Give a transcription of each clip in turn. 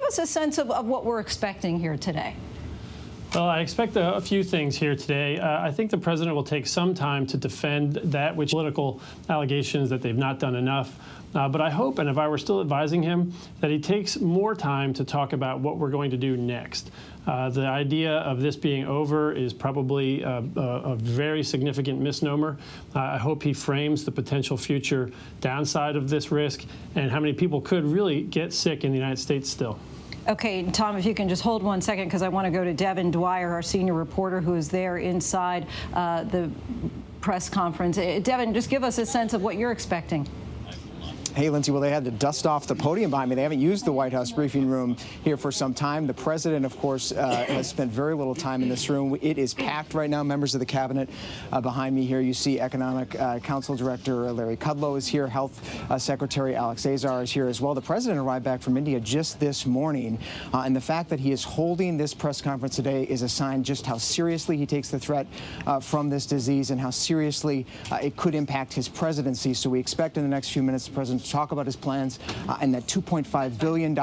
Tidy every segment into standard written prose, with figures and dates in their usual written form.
us a sense of what we're expecting here today. Well, I expect a few things here today. I think the president will take some time to defend that which political allegations that they've not done enough. But I hope, and if I were still advising him, that he takes more time to talk about what we're going to do next. The idea of this being over is probably a very significant misnomer. I hope he frames the potential future downside of this risk and how many people could really get sick in the United States still. Okay, Tom, if you can just hold 1 second, because I want to go to Devin Dwyer, our senior reporter, who is there inside the press conference. Devin, just give us a sense of what you're expecting. Hey, Lindsay, well, they had to dust off the podium behind me. They haven't used the White House briefing room here for some time. The president, of course, has spent very little time in this room. It is packed right now. Members of the cabinet behind me here. You see Economic Council Director Larry Kudlow is here. Health Secretary Alex Azar is here as well. The president arrived back from India just this morning. And the fact that he is holding this press conference today is a sign just how seriously he takes the threat from this disease and how seriously it could impact his presidency. So we expect in the next few minutes the president to talk about his plans and that $2.5 billion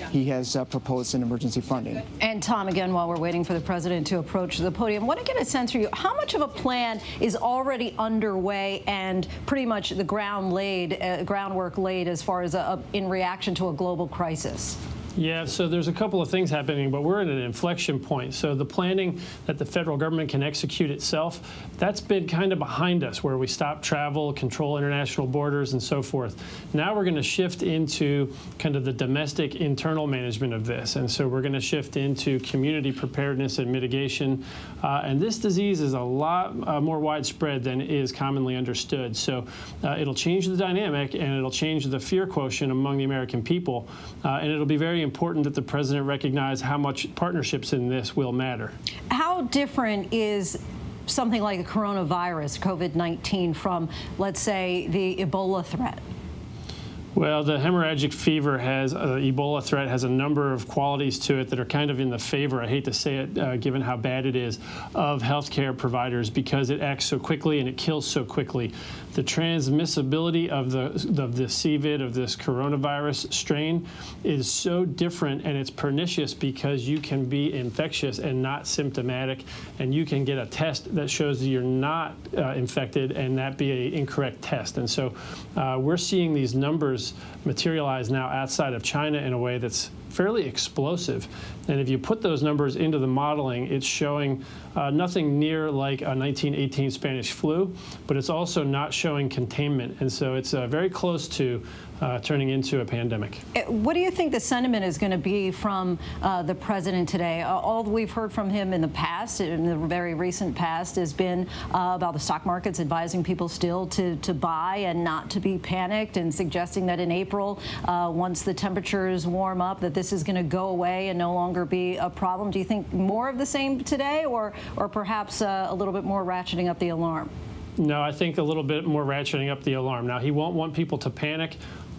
he has proposed in emergency funding. And Tom, again, while we're waiting for the president to approach the podium, I want to get a sense from you, how much of a plan is already underway and pretty much the groundwork laid as far as in reaction to a global crisis? Yeah, so there's a couple of things happening, but we're at an inflection point. So the planning that the federal government can execute itself, that's been kind of behind us, where we stop travel, control international borders, and so forth. Now we're going to shift into kind of the domestic internal management of this. And so we're going to shift into community preparedness and mitigation. And this disease is a lot more widespread than is commonly understood. So it'll change the dynamic, and it'll change the fear quotient among the American people. And it'll be very important that the president recognize how much partnerships in this will matter. How different is something like a coronavirus, COVID-19, from, let's say, the Ebola threat? Well, the hemorrhagic fever Ebola threat has a number of qualities to it that are kind of in the favor, I hate to say it, given how bad it is, of healthcare providers, because it acts so quickly and it kills so quickly. The transmissibility of the CVID, of this coronavirus strain, is so different, and it's pernicious because you can be infectious and not symptomatic, and you can get a test that shows that you're not infected and that be an incorrect test. And so we're seeing these numbers materialize now outside of China in a way that's fairly explosive. And if you put those numbers into the modeling, it's showing nothing near like a 1918 Spanish flu, but it's also not showing containment. And so it's very close to turning into a pandemic. What do you think the sentiment is going to be from the president today? All we've heard from him in the past, in the very recent past, has been about the stock markets, advising people still to buy and not to be panicked, and suggesting that in April, once the temperatures warm up, that this is going to go away and no longer be a problem. Do you think more of the same today, or perhaps a little bit more ratcheting up the alarm? No, I think a little bit more ratcheting up the alarm. Now, he won't want people to panic.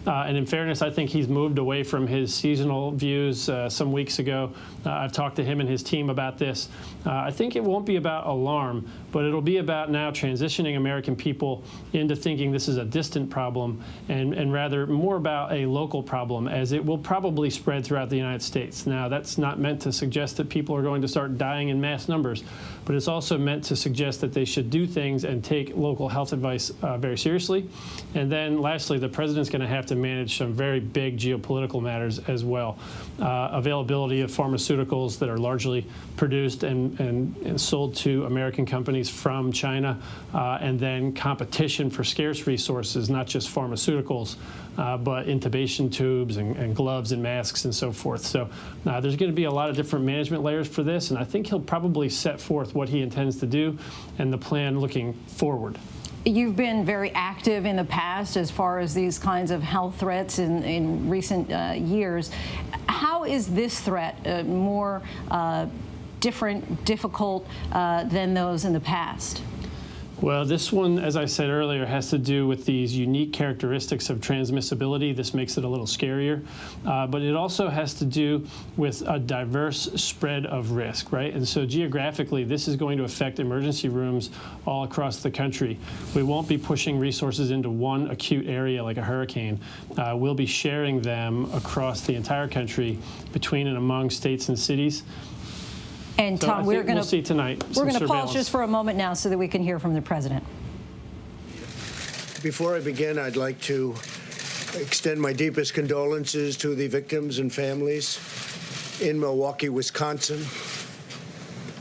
And in fairness, I think he's moved away from his seasonal views some weeks ago. I've talked to him and his team about this. I think it won't be about alarm, but it'll be about now transitioning American people into thinking this is a distant problem, and rather more about a local problem, as it will probably spread throughout the United States. Now, that's not meant to suggest that people are going to start dying in mass numbers, but it's also meant to suggest that they should do things and take local health advice very seriously. And then lastly, the president's going to have to manage some very big geopolitical matters as well. Availability of pharmaceuticals that are largely produced and sold to American companies from China, and then competition for scarce resources, not just pharmaceuticals, but intubation tubes and gloves and masks and so forth. So there's going to be a lot of different management layers for this, and I think he'll probably set forth what he intends to do and the plan looking forward. You've been very active in the past as far as these kinds of health threats in recent years. How is this threat more different, difficult than those in the past? Well, this one, as I said earlier, has to do with these unique characteristics of transmissibility. This makes it a little scarier. But it also has to do with a diverse spread of risk, right? And so geographically, this is going to affect emergency rooms all across the country. We won't be pushing resources into one acute area like a hurricane. We'll be sharing them across the entire country between and among states and cities. And Tom, we'll see tonight. We're going to pause just for a moment now so that we can hear from the president. Before I begin, I'd like to extend my deepest condolences to the victims and families in Milwaukee, Wisconsin.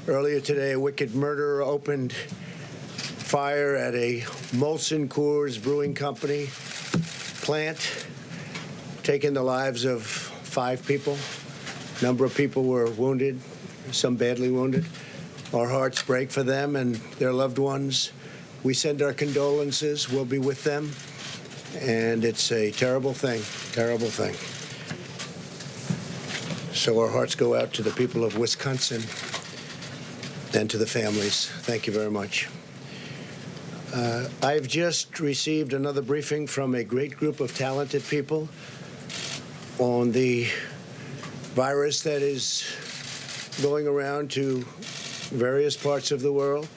Earlier today, a wicked murderer opened fire at a Molson Coors Brewing Company plant, taking the lives of 5 people. A number of people were wounded, some badly wounded. Our hearts break for them and their loved ones. We send our condolences. We'll be with them. And it's a terrible thing, terrible thing. So our hearts go out to the people of Wisconsin and to the families. Thank you very much. I've just received another briefing from a great group of talented people on the virus that is going around to various parts of the world.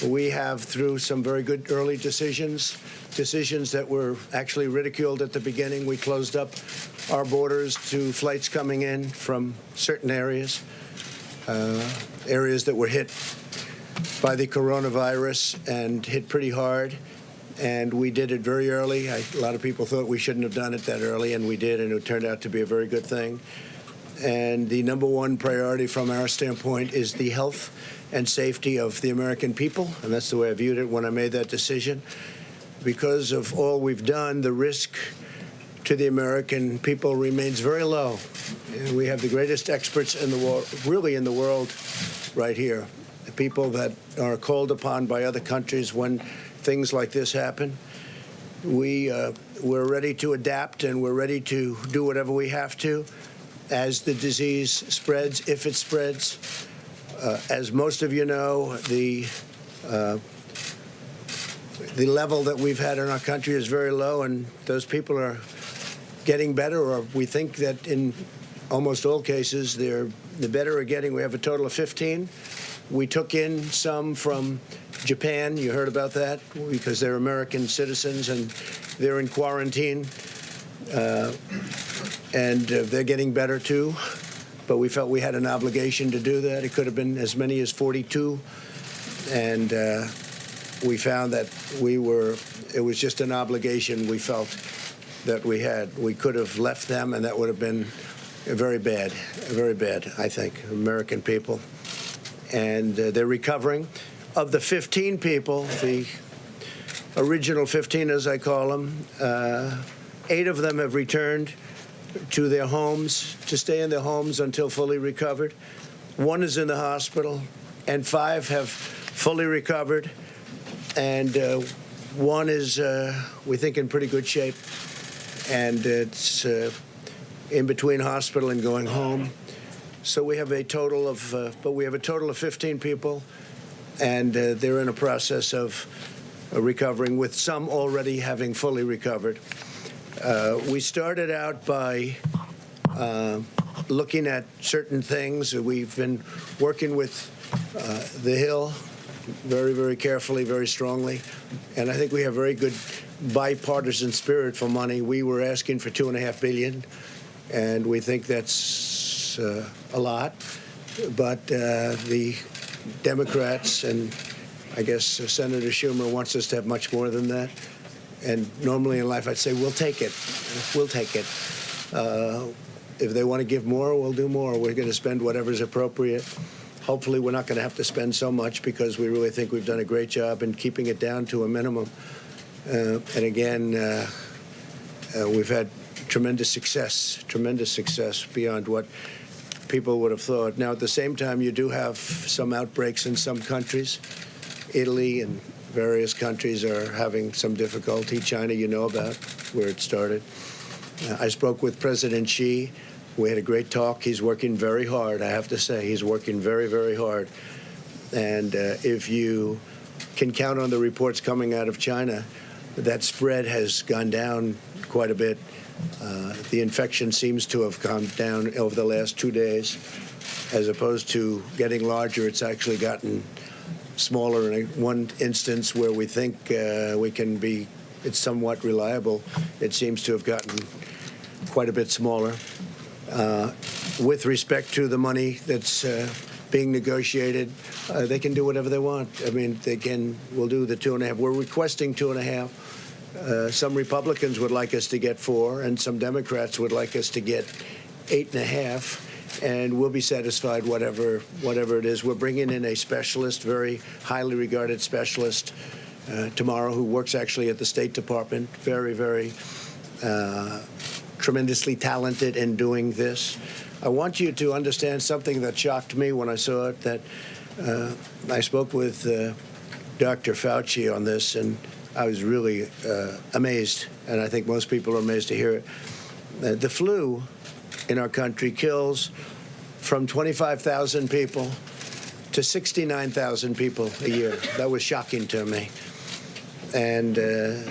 We have, through some very good early decisions that were actually ridiculed at the beginning, we closed up our borders to flights coming in from certain areas, areas that were hit by the coronavirus and hit pretty hard. And we did it very early. A lot of people thought we shouldn't have done it that early, and we did, and it turned out to be a very good thing. And the number one priority from our standpoint is the health and safety of the American people. And that's the way I viewed it when I made that decision. Because of all we've done, the risk to the American people remains very low. And we have the greatest experts in the world, really in the world, right here. The people that are called upon by other countries when things like this happen. We're ready to adapt, and we're ready to do whatever we have to as the disease spreads, if it spreads. As most of you know, the level that we've had in our country is very low, and those people are getting better, or we think that in almost all cases, the better are getting. We have a total of 15. We took in some from Japan. You heard about that, because they're American citizens and they're in quarantine. And they're getting better too, but we felt we had an obligation to do that. It could have been as many as 42, and we found that it was just an obligation we felt that we had. We could have left them, and that would have been very bad, I think, American people. And they're recovering. Of the 15 people, the original 15, as I call them, 8 of them have returned to their homes, to stay in their homes until fully recovered. 1 is in the hospital, and 5 have fully recovered. And 1 is, we think, in pretty good shape. And it's in between hospital and going home. So we have a total of, 15 people, and they're in a process of recovering, with some already having fully recovered. We started out by looking at certain things. We've been working with the Hill very, very carefully, very strongly, and I think we have very good bipartisan spirit for money. We were asking for $2.5 billion, and we think that's a lot, but the Democrats and I guess Senator Schumer wants us to have much more than that. And normally in life, I'd say, we'll take it. We'll take it. If they want to give more, we'll do more. We're going to spend whatever's appropriate. Hopefully, we're not going to have to spend so much, because we really think we've done a great job in keeping it down to a minimum. And again, we've had tremendous success beyond what people would have thought. Now, at the same time, you do have some outbreaks in some countries. Italy and various countries are having some difficulty. China, you know about where it started. I spoke with President Xi. We had a great talk. He's working very hard, I have to say. He's working very, very hard. And if you can count on the reports coming out of China, that spread has gone down quite a bit. The infection seems to have gone down over the last 2 days. As opposed to getting larger, it's actually gotten smaller. In one instance where we think it's somewhat reliable, it seems to have gotten quite a bit smaller. With respect to the money that's being negotiated, they can do whatever they want. I mean, we'll do the 2.5. We're requesting 2.5. Some Republicans would like us to get 4, and some Democrats would like us to get 8.5. And we'll be satisfied whatever it is. We're bringing in a specialist, very highly regarded specialist, tomorrow, who works actually at the State Department. Very, very tremendously talented in doing this. I want you to understand something that shocked me when I saw it, that I spoke with Dr. Fauci on this, and I was really amazed, and I think most people are amazed to hear it. The flu in our country kills from 25,000 people to 69,000 people a year. That was shocking to me. And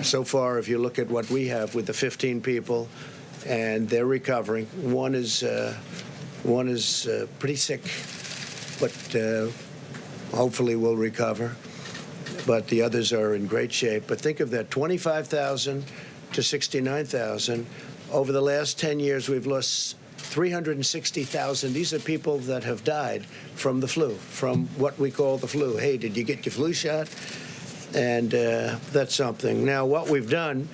so far, if you look at what we have with the 15 people, and they're recovering, one is pretty sick, but hopefully will recover. But the others are in great shape. But think of that, 25,000 to 69,000. Over the last 10 years, we've lost 360,000. These are people that have died from the flu, from what we call the flu. Hey, did you get your flu shot? And that's something. Now, what we've done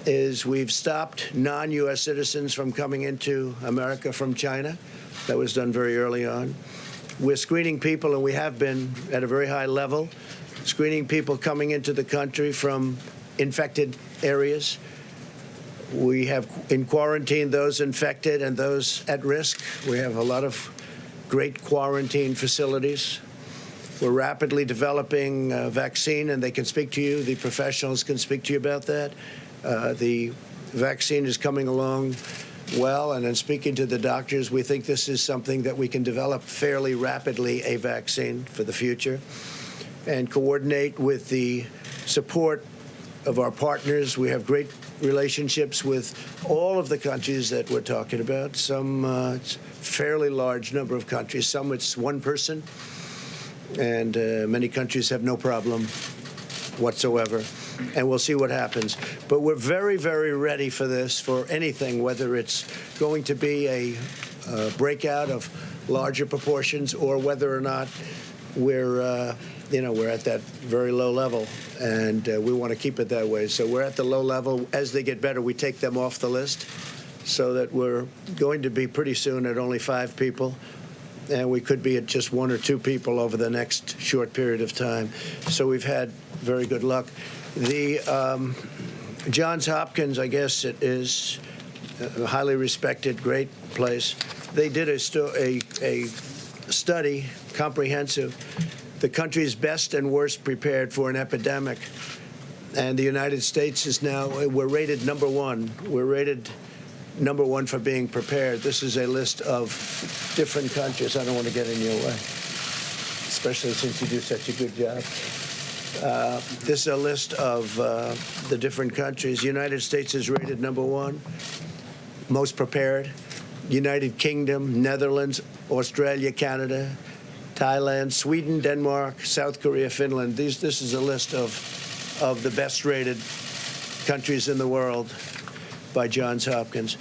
is we've stopped non-U.S. citizens from coming into America from China. That was done very early on. We're screening people, and we have been at a very high level, screening people coming into the country from infected areas. We have in quarantine those infected and those at risk. We have a lot of great quarantine facilities. We're rapidly developing a vaccine, and they can speak to you. The professionals can speak to you about that. The vaccine is coming along well, and in speaking to the doctors, we think this is something that we can develop fairly rapidly, a vaccine for the future, and coordinate with the support of our partners. We have great relationships with all of the countries that we're talking about. Some it's a fairly large number of countries. Some it's one person, and many countries have no problem whatsoever. And we'll see what happens. But we're very, very ready for this, for anything, whether it's going to be a breakout of larger proportions or whether or not we're at that very low level, and we want to keep it that way. So we're at the low level. As they get better, we take them off the list, so that we're going to be pretty soon at only 5 people, and we could be at just 1 or 2 people over the next short period of time. So we've had very good luck. The Johns Hopkins, I guess it is a highly respected, great place. They did a study, comprehensive, the country's best and worst prepared for an epidemic. And the United States is now, we're rated number 1. We're rated number 1 for being prepared. This is a list of different countries. I don't want to get in your way, especially since you do such a good job. This is a list of the different countries. The United States is rated number 1, most prepared. United Kingdom, Netherlands, Australia, Canada, Thailand, Sweden, Denmark, South Korea, Finland. This is a list of the best rated countries in the world by Johns Hopkins.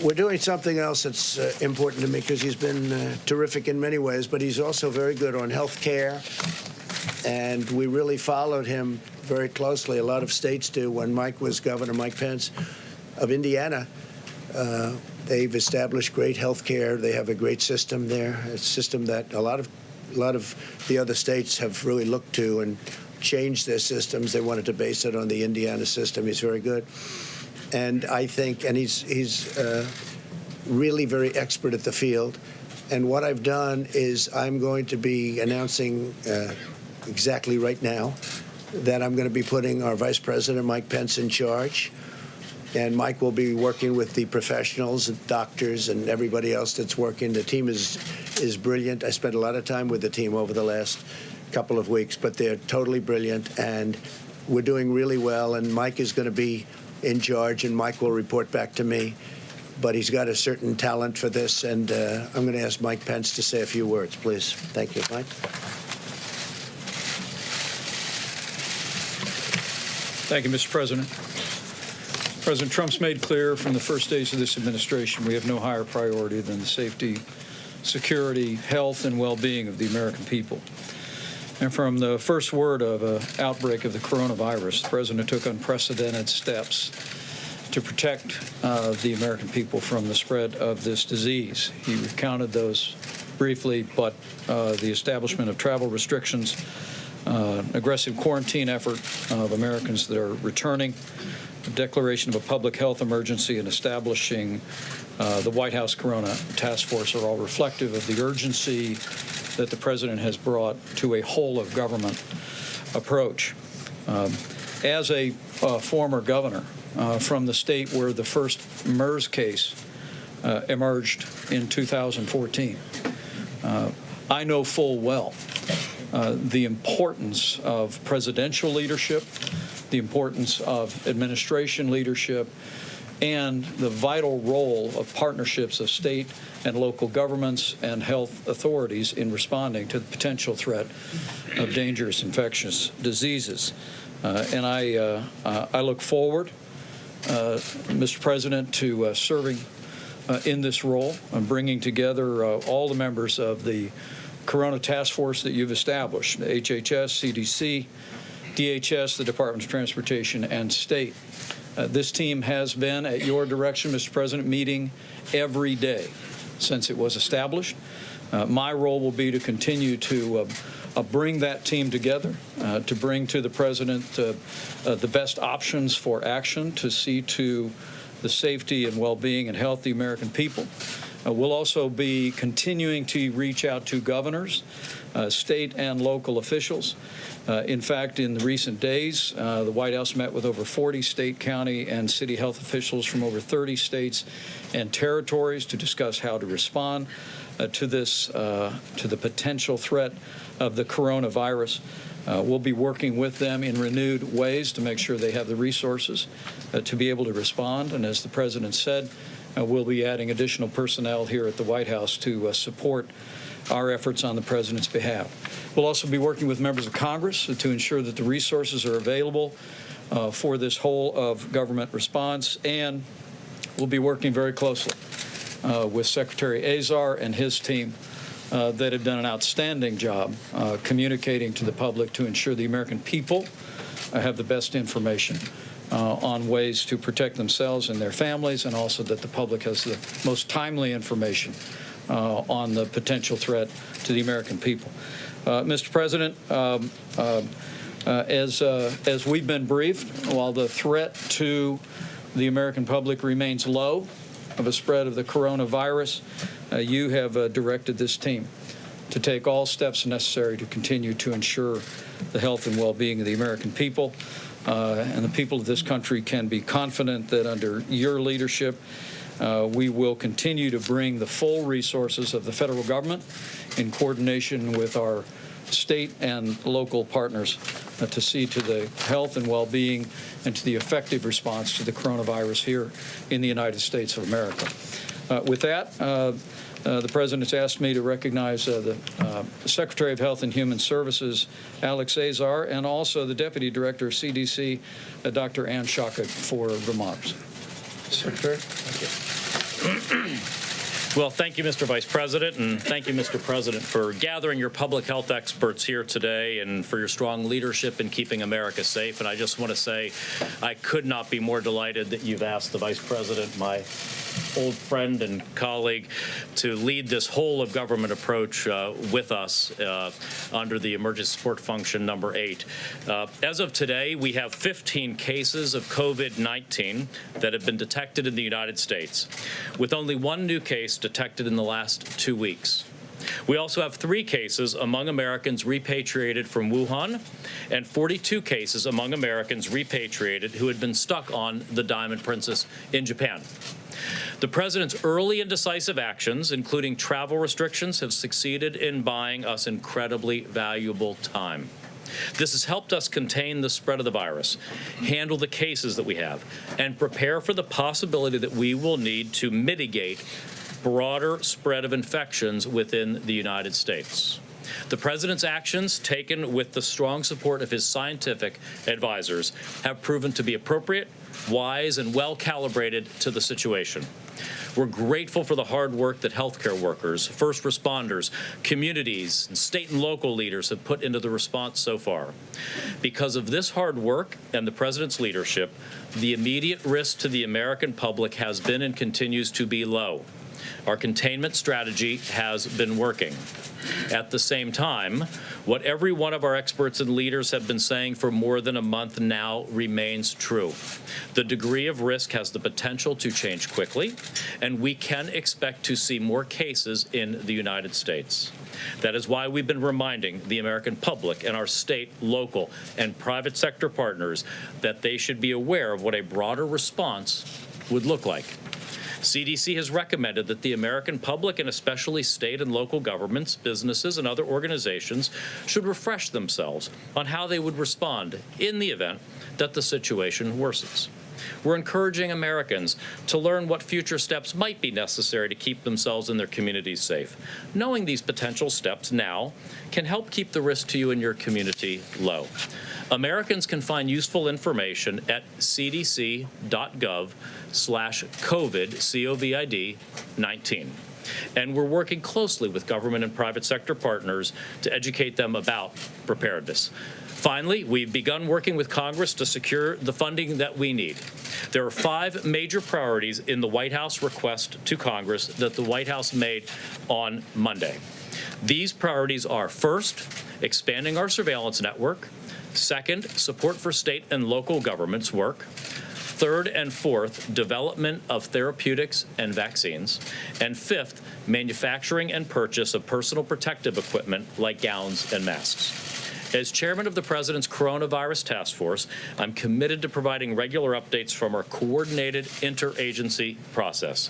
We're doing something else that's important to me, because he's been terrific in many ways, but he's also very good on health care. And we really followed him very closely. A lot of states do. When Mike was governor, Mike Pence of Indiana, they've established great health care. They have a great system there, a system that a lot of the other states have really looked to and changed their systems. They wanted to base it on the Indiana system. He's very good. And I think, and he's really very expert at the field. And what I've done is I'm going to be announcing exactly right now that I'm going to be putting our Vice President, Mike Pence, in charge. And Mike will be working with the professionals, doctors, and everybody else that's working. The team is brilliant. I spent a lot of time with the team over the last couple of weeks, but they're totally brilliant, and we're doing really well, and Mike is going to be in charge, and Mike will report back to me. But he's got a certain talent for this, and I'm going to ask Mike Pence to say a few words, please. Thank you, Mike. Thank you, Mr. President. President Trump's made clear from the first days of this administration we have no higher priority than the safety, security, health, and well-being of the American people. And from the first word of an outbreak of the coronavirus, the President took unprecedented steps to protect the American people from the spread of this disease. He recounted those briefly, but the establishment of travel restrictions, aggressive quarantine effort of Americans that are returning, the declaration of a public health emergency, and establishing the White House Corona Task Force are all reflective of the urgency that the President has brought to a whole-of-government approach. As a former governor from the state where the first MERS case emerged in 2014, I know full well the importance of presidential leadership, the importance of administration leadership, and the vital role of partnerships of state and local governments and health authorities in responding to the potential threat of dangerous infectious diseases. And I look forward, Mr. President, to serving in this role and bringing together all the members of the Corona Task Force that you've established, HHS, CDC, DHS, the Department of Transportation, and state. This team has been, at your direction, Mr. President, meeting every day since it was established. My role will be to continue to bring that team together, to bring to the President the best options for action to see to the safety and well-being and health of the American people. We'll also be continuing to reach out to governors, state and local officials. In fact, in the recent days, the White House met with over 40 state, county, and city health officials from over 30 states and territories to discuss how to respond to this, to the potential threat of the coronavirus. We'll be working with them in renewed ways to make sure they have the resources to be able to respond. And as the President said, we'll be adding additional personnel here at the White House to support our efforts on the President's behalf. We'll also be working with members of Congress to ensure that the resources are available for this whole of government response, and we'll be working very closely with Secretary Azar and his team that have done an outstanding job communicating to the public to ensure the American people have the best information on ways to protect themselves and their families, and also that the public has the most timely information on the potential threat to the American people. Mr. President, as we've been briefed, while the threat to the American public remains low of a spread of the coronavirus, you have directed this team to take all steps necessary to continue to ensure the health and well-being of the American people. And the people of this country can be confident that under your leadership, we will continue to bring the full resources of the federal government in coordination with our state and local partners to see to the health and well-being and to the effective response to the coronavirus here in the United States of America. With that, the President has asked me to recognize the Secretary of Health and Human Services, Alex Azar, and also the Deputy Director of CDC, Dr. Ann Shaka, for remarks. Secretary. Thank you. Well, thank you, Mr. Vice President, and thank you, Mr. President, for gathering your public health experts here today and for your strong leadership in keeping America safe. And I just want to say I could not be more delighted that you've asked the Vice President, my old friend and colleague, to lead this whole-of-government approach with us under the Emergency Support Function number 8. As of today, we have 15 cases of COVID-19 that have been detected in the United States, with only one new case detected in the last 2 weeks. We also have 3 cases among Americans repatriated from Wuhan and 42 cases among Americans repatriated who had been stuck on the Diamond Princess in Japan. The president's early and decisive actions, including travel restrictions, have succeeded in buying us incredibly valuable time. This has helped us contain the spread of the virus, handle the cases that we have, and prepare for the possibility that we will need to mitigate broader spread of infections within the United States. The president's actions, taken with the strong support of his scientific advisors, have proven to be appropriate, wise, and well calibrated to the situation. We're grateful for the hard work that healthcare workers, first responders, communities, and state and local leaders have put into the response so far. Because of this hard work and the president's leadership, the immediate risk to the American public has been and continues to be low. Our containment strategy has been working. At the same time, what every one of our experts and leaders have been saying for more than a month now remains true. The degree of risk has the potential to change quickly, and we can expect to see more cases in the United States. That is why we've been reminding the American public and our state, local, and private sector partners that they should be aware of what a broader response would look like. CDC has recommended that the American public, and especially state and local governments, businesses, and other organizations, should refresh themselves on how they would respond in the event that the situation worsens. We're encouraging Americans to learn what future steps might be necessary to keep themselves and their communities safe. Knowing these potential steps now can help keep the risk to you and your community low. Americans can find useful information at cdc.gov/COVID, COVID-19. And we're working closely with government and private sector partners to educate them about preparedness. Finally, we've begun working with Congress to secure the funding that we need. There are 5 major priorities in the White House request to Congress that the White House made on Monday. These priorities are: first, expanding our surveillance network; second, support for state and local governments work; third and fourth, development of therapeutics and vaccines; and fifth, manufacturing and purchase of personal protective equipment like gowns and masks. As chairman of the President's Coronavirus Task Force, I'm committed to providing regular updates from our coordinated interagency process.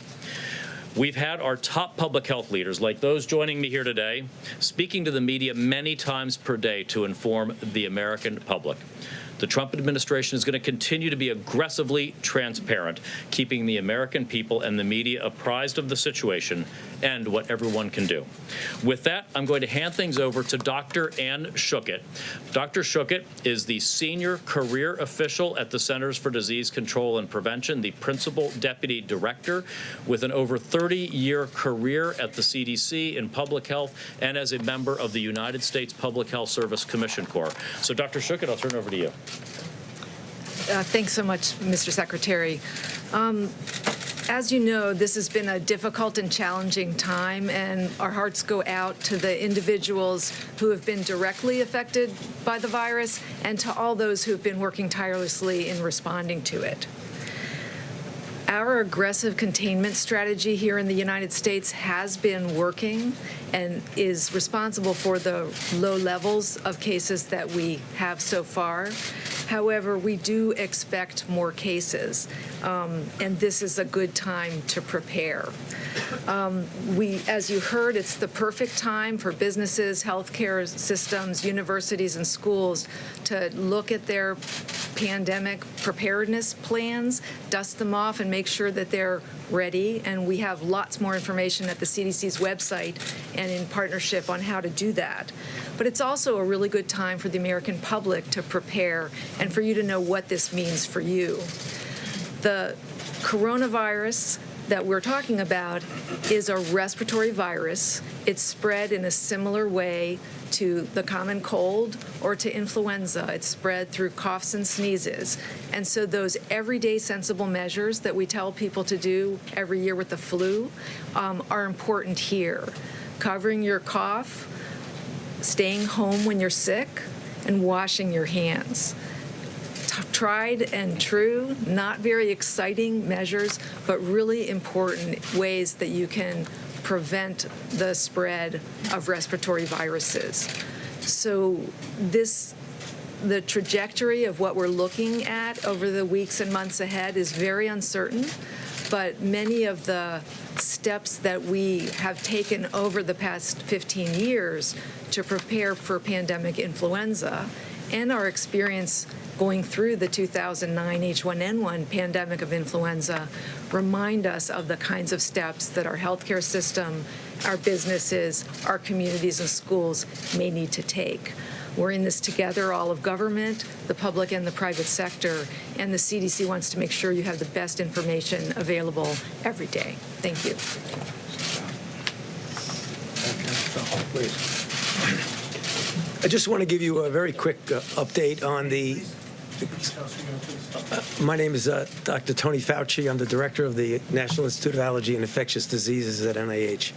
We've had our top public health leaders, like those joining me here today, speaking to the media many times per day to inform the American public. The Trump administration is going to continue to be aggressively transparent, keeping the American people and the media apprised of the situation and what everyone can do. With that, I'm going to hand things over to Dr. Ann Schuchat. Dr. Schuchat is the senior career official at the Centers for Disease Control and Prevention, the principal deputy director, with an over 30-year career at the CDC in public health and as a member of the United States Public Health Service Commission Corps. So, Dr. Schuchat, I'll turn it over to you. Thanks so much, Mr. Secretary. As you know, this has been a difficult and challenging time, and our hearts go out to the individuals who have been directly affected by the virus and to all those who have been working tirelessly in responding to it. Our aggressive containment strategy here in the United States has been working and is responsible for the low levels of cases that we have so far. However, we do expect more cases, and this is a good time to prepare. As you heard, it's the perfect time for businesses, healthcare systems, universities, and schools to look at their pandemic preparedness plans, dust them off, and make sure that they're ready. And we have lots more information at the CDC's website and in partnership on how to do that. But it's also a really good time for the American public to prepare and for you to know what this means for you. The coronavirus that we're talking about is a respiratory virus. It's spread in a similar way to the common cold or to influenza. It's spread through coughs and sneezes. And so those everyday sensible measures that we tell people to do every year with the flu are important here. Covering your cough, staying home when you're sick, and washing your hands. Tried and true, not very exciting measures, but really important ways that you can prevent the spread of respiratory viruses. So the trajectory of what we're looking at over the weeks and months ahead is very uncertain, but many of the steps that we have taken over the past 15 years to prepare for pandemic influenza and our experience going through the 2009 H1N1 pandemic of influenza remind us of the kinds of steps that our healthcare system, our businesses, our communities and schools may need to take. We're in this together, all of government, the public and the private sector, and the CDC wants to make sure you have the best information available every day. Thank you. I just want to give you a very quick update on the. My name is Dr. Tony Fauci. I'm the director of the National Institute of Allergy and Infectious Diseases at NIH.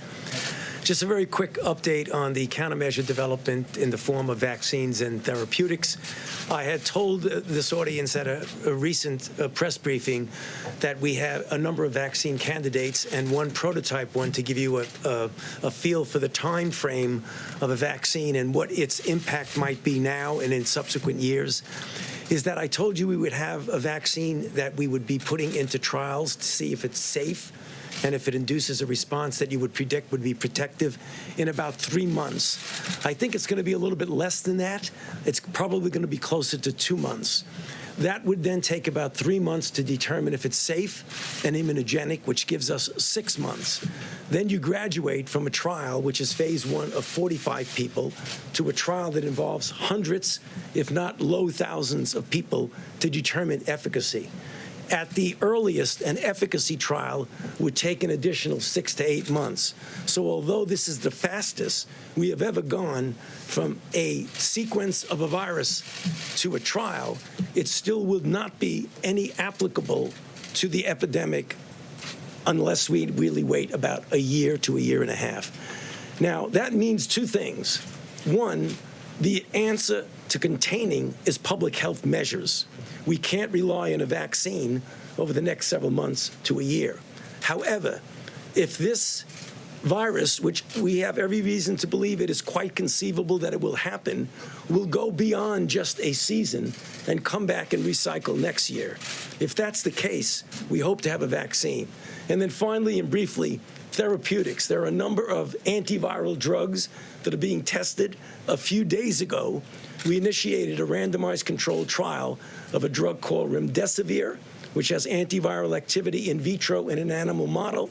Just a very quick update on the countermeasure development in the form of vaccines and therapeutics. I had told this audience at a recent press briefing that we have a number of vaccine candidates and one prototype one to give you a feel for the time frame of a vaccine and what its impact might be now and in subsequent years. Is that I told you we would have a vaccine that we would be putting into trials to see if it's safe and if it induces a response that you would predict would be protective in about 3 months. I think it's going to be a little bit less than that. It's probably going to be closer to 2 months. That would then take about 3 months to determine if it's safe and immunogenic, which gives us 6 months. Then you graduate from a trial, which is phase 1 of 45 people, to a trial that involves hundreds, if not low thousands of people to determine efficacy. At the earliest, an efficacy trial would take an additional 6 to 8 months. So although this is the fastest we have ever gone from a sequence of a virus to a trial, it still would not be any applicable to the epidemic unless we really wait about a year to a year and a half. Now, that means 2 things. One, the answer to containing is public health measures. We can't rely on a vaccine over the next several months to a year. However, if this virus, which we have every reason to believe it is quite conceivable that it will happen, will go beyond just a season and come back and recycle next year. If that's the case, we hope to have a vaccine. And then finally and briefly, therapeutics. There are a number of antiviral drugs that are being tested. A few days ago, we initiated a randomized controlled trial of a drug called remdesivir, which has antiviral activity in vitro in an animal model.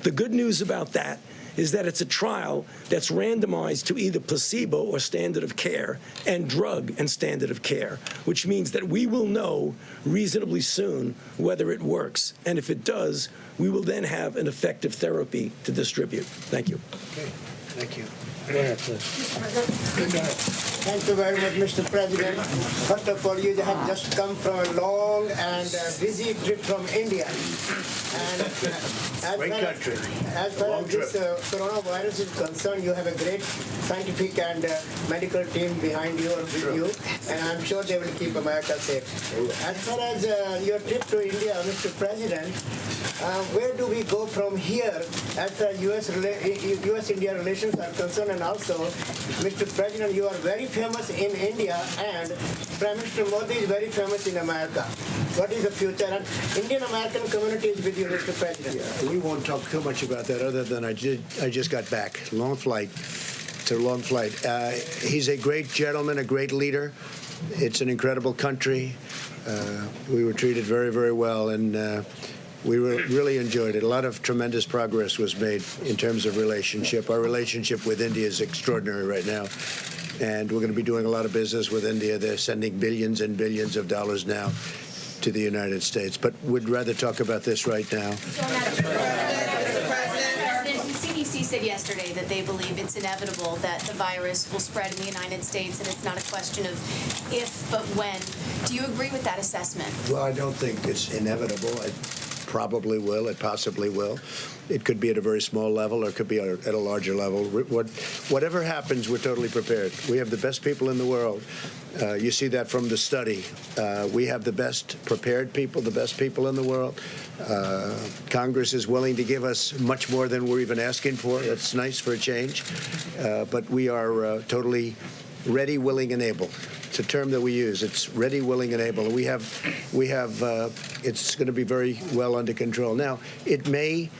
The good news about that is that it's a trial that's randomized to either placebo or standard of care and drug and standard of care, which means that we will know reasonably soon whether it works. And if it does, we will then have an effective therapy to distribute. Thank you. Okay, thank you. Go ahead, please. Thank you very much, Mr. President. First of all, you have just come from a long and busy trip from India. And Great country. As far as this coronavirus is concerned, you have a great scientific and medical team behind you or with you, and I'm sure they will keep America safe. As far as your trip to India, Mr. President, where do we go from here as far as U.S.-India relations are concerned? And also, Mr. President, you are very famous in India, and Prime Minister Modi is very famous in America. What is the future? And Indian-American community is with you, Mr. President. Yeah, we won't talk too much about that other than I just got back. Long flight. It's a long flight. He's a great gentleman, a great leader. It's an incredible country. We were treated very, very well, and we really enjoyed it. A lot of tremendous progress was made in terms of relationship. Our relationship with India is extraordinary right now, and we're going to be doing a lot of business with India. They're sending billions and billions of dollars now to the United States. But we'd rather talk about this right now. The CDC said yesterday that they believe it's inevitable that the virus will spread in the United States, and it's not a question of if, but when. Do you agree with that assessment? Well, I don't think it's inevitable. It probably will. It possibly will. It could be at a very small level, or it could be at a larger level. Whatever happens, we're totally prepared. We have the best people in the world. You see that from the study. We have the best prepared people, the best people in the world. Congress is willing to give us much more than we're even asking for. That's nice for a change. But we are totally ready, willing, and able It's a term that we use. It's ready, willing, and able. We have. It's going to be very well under control. Now, it may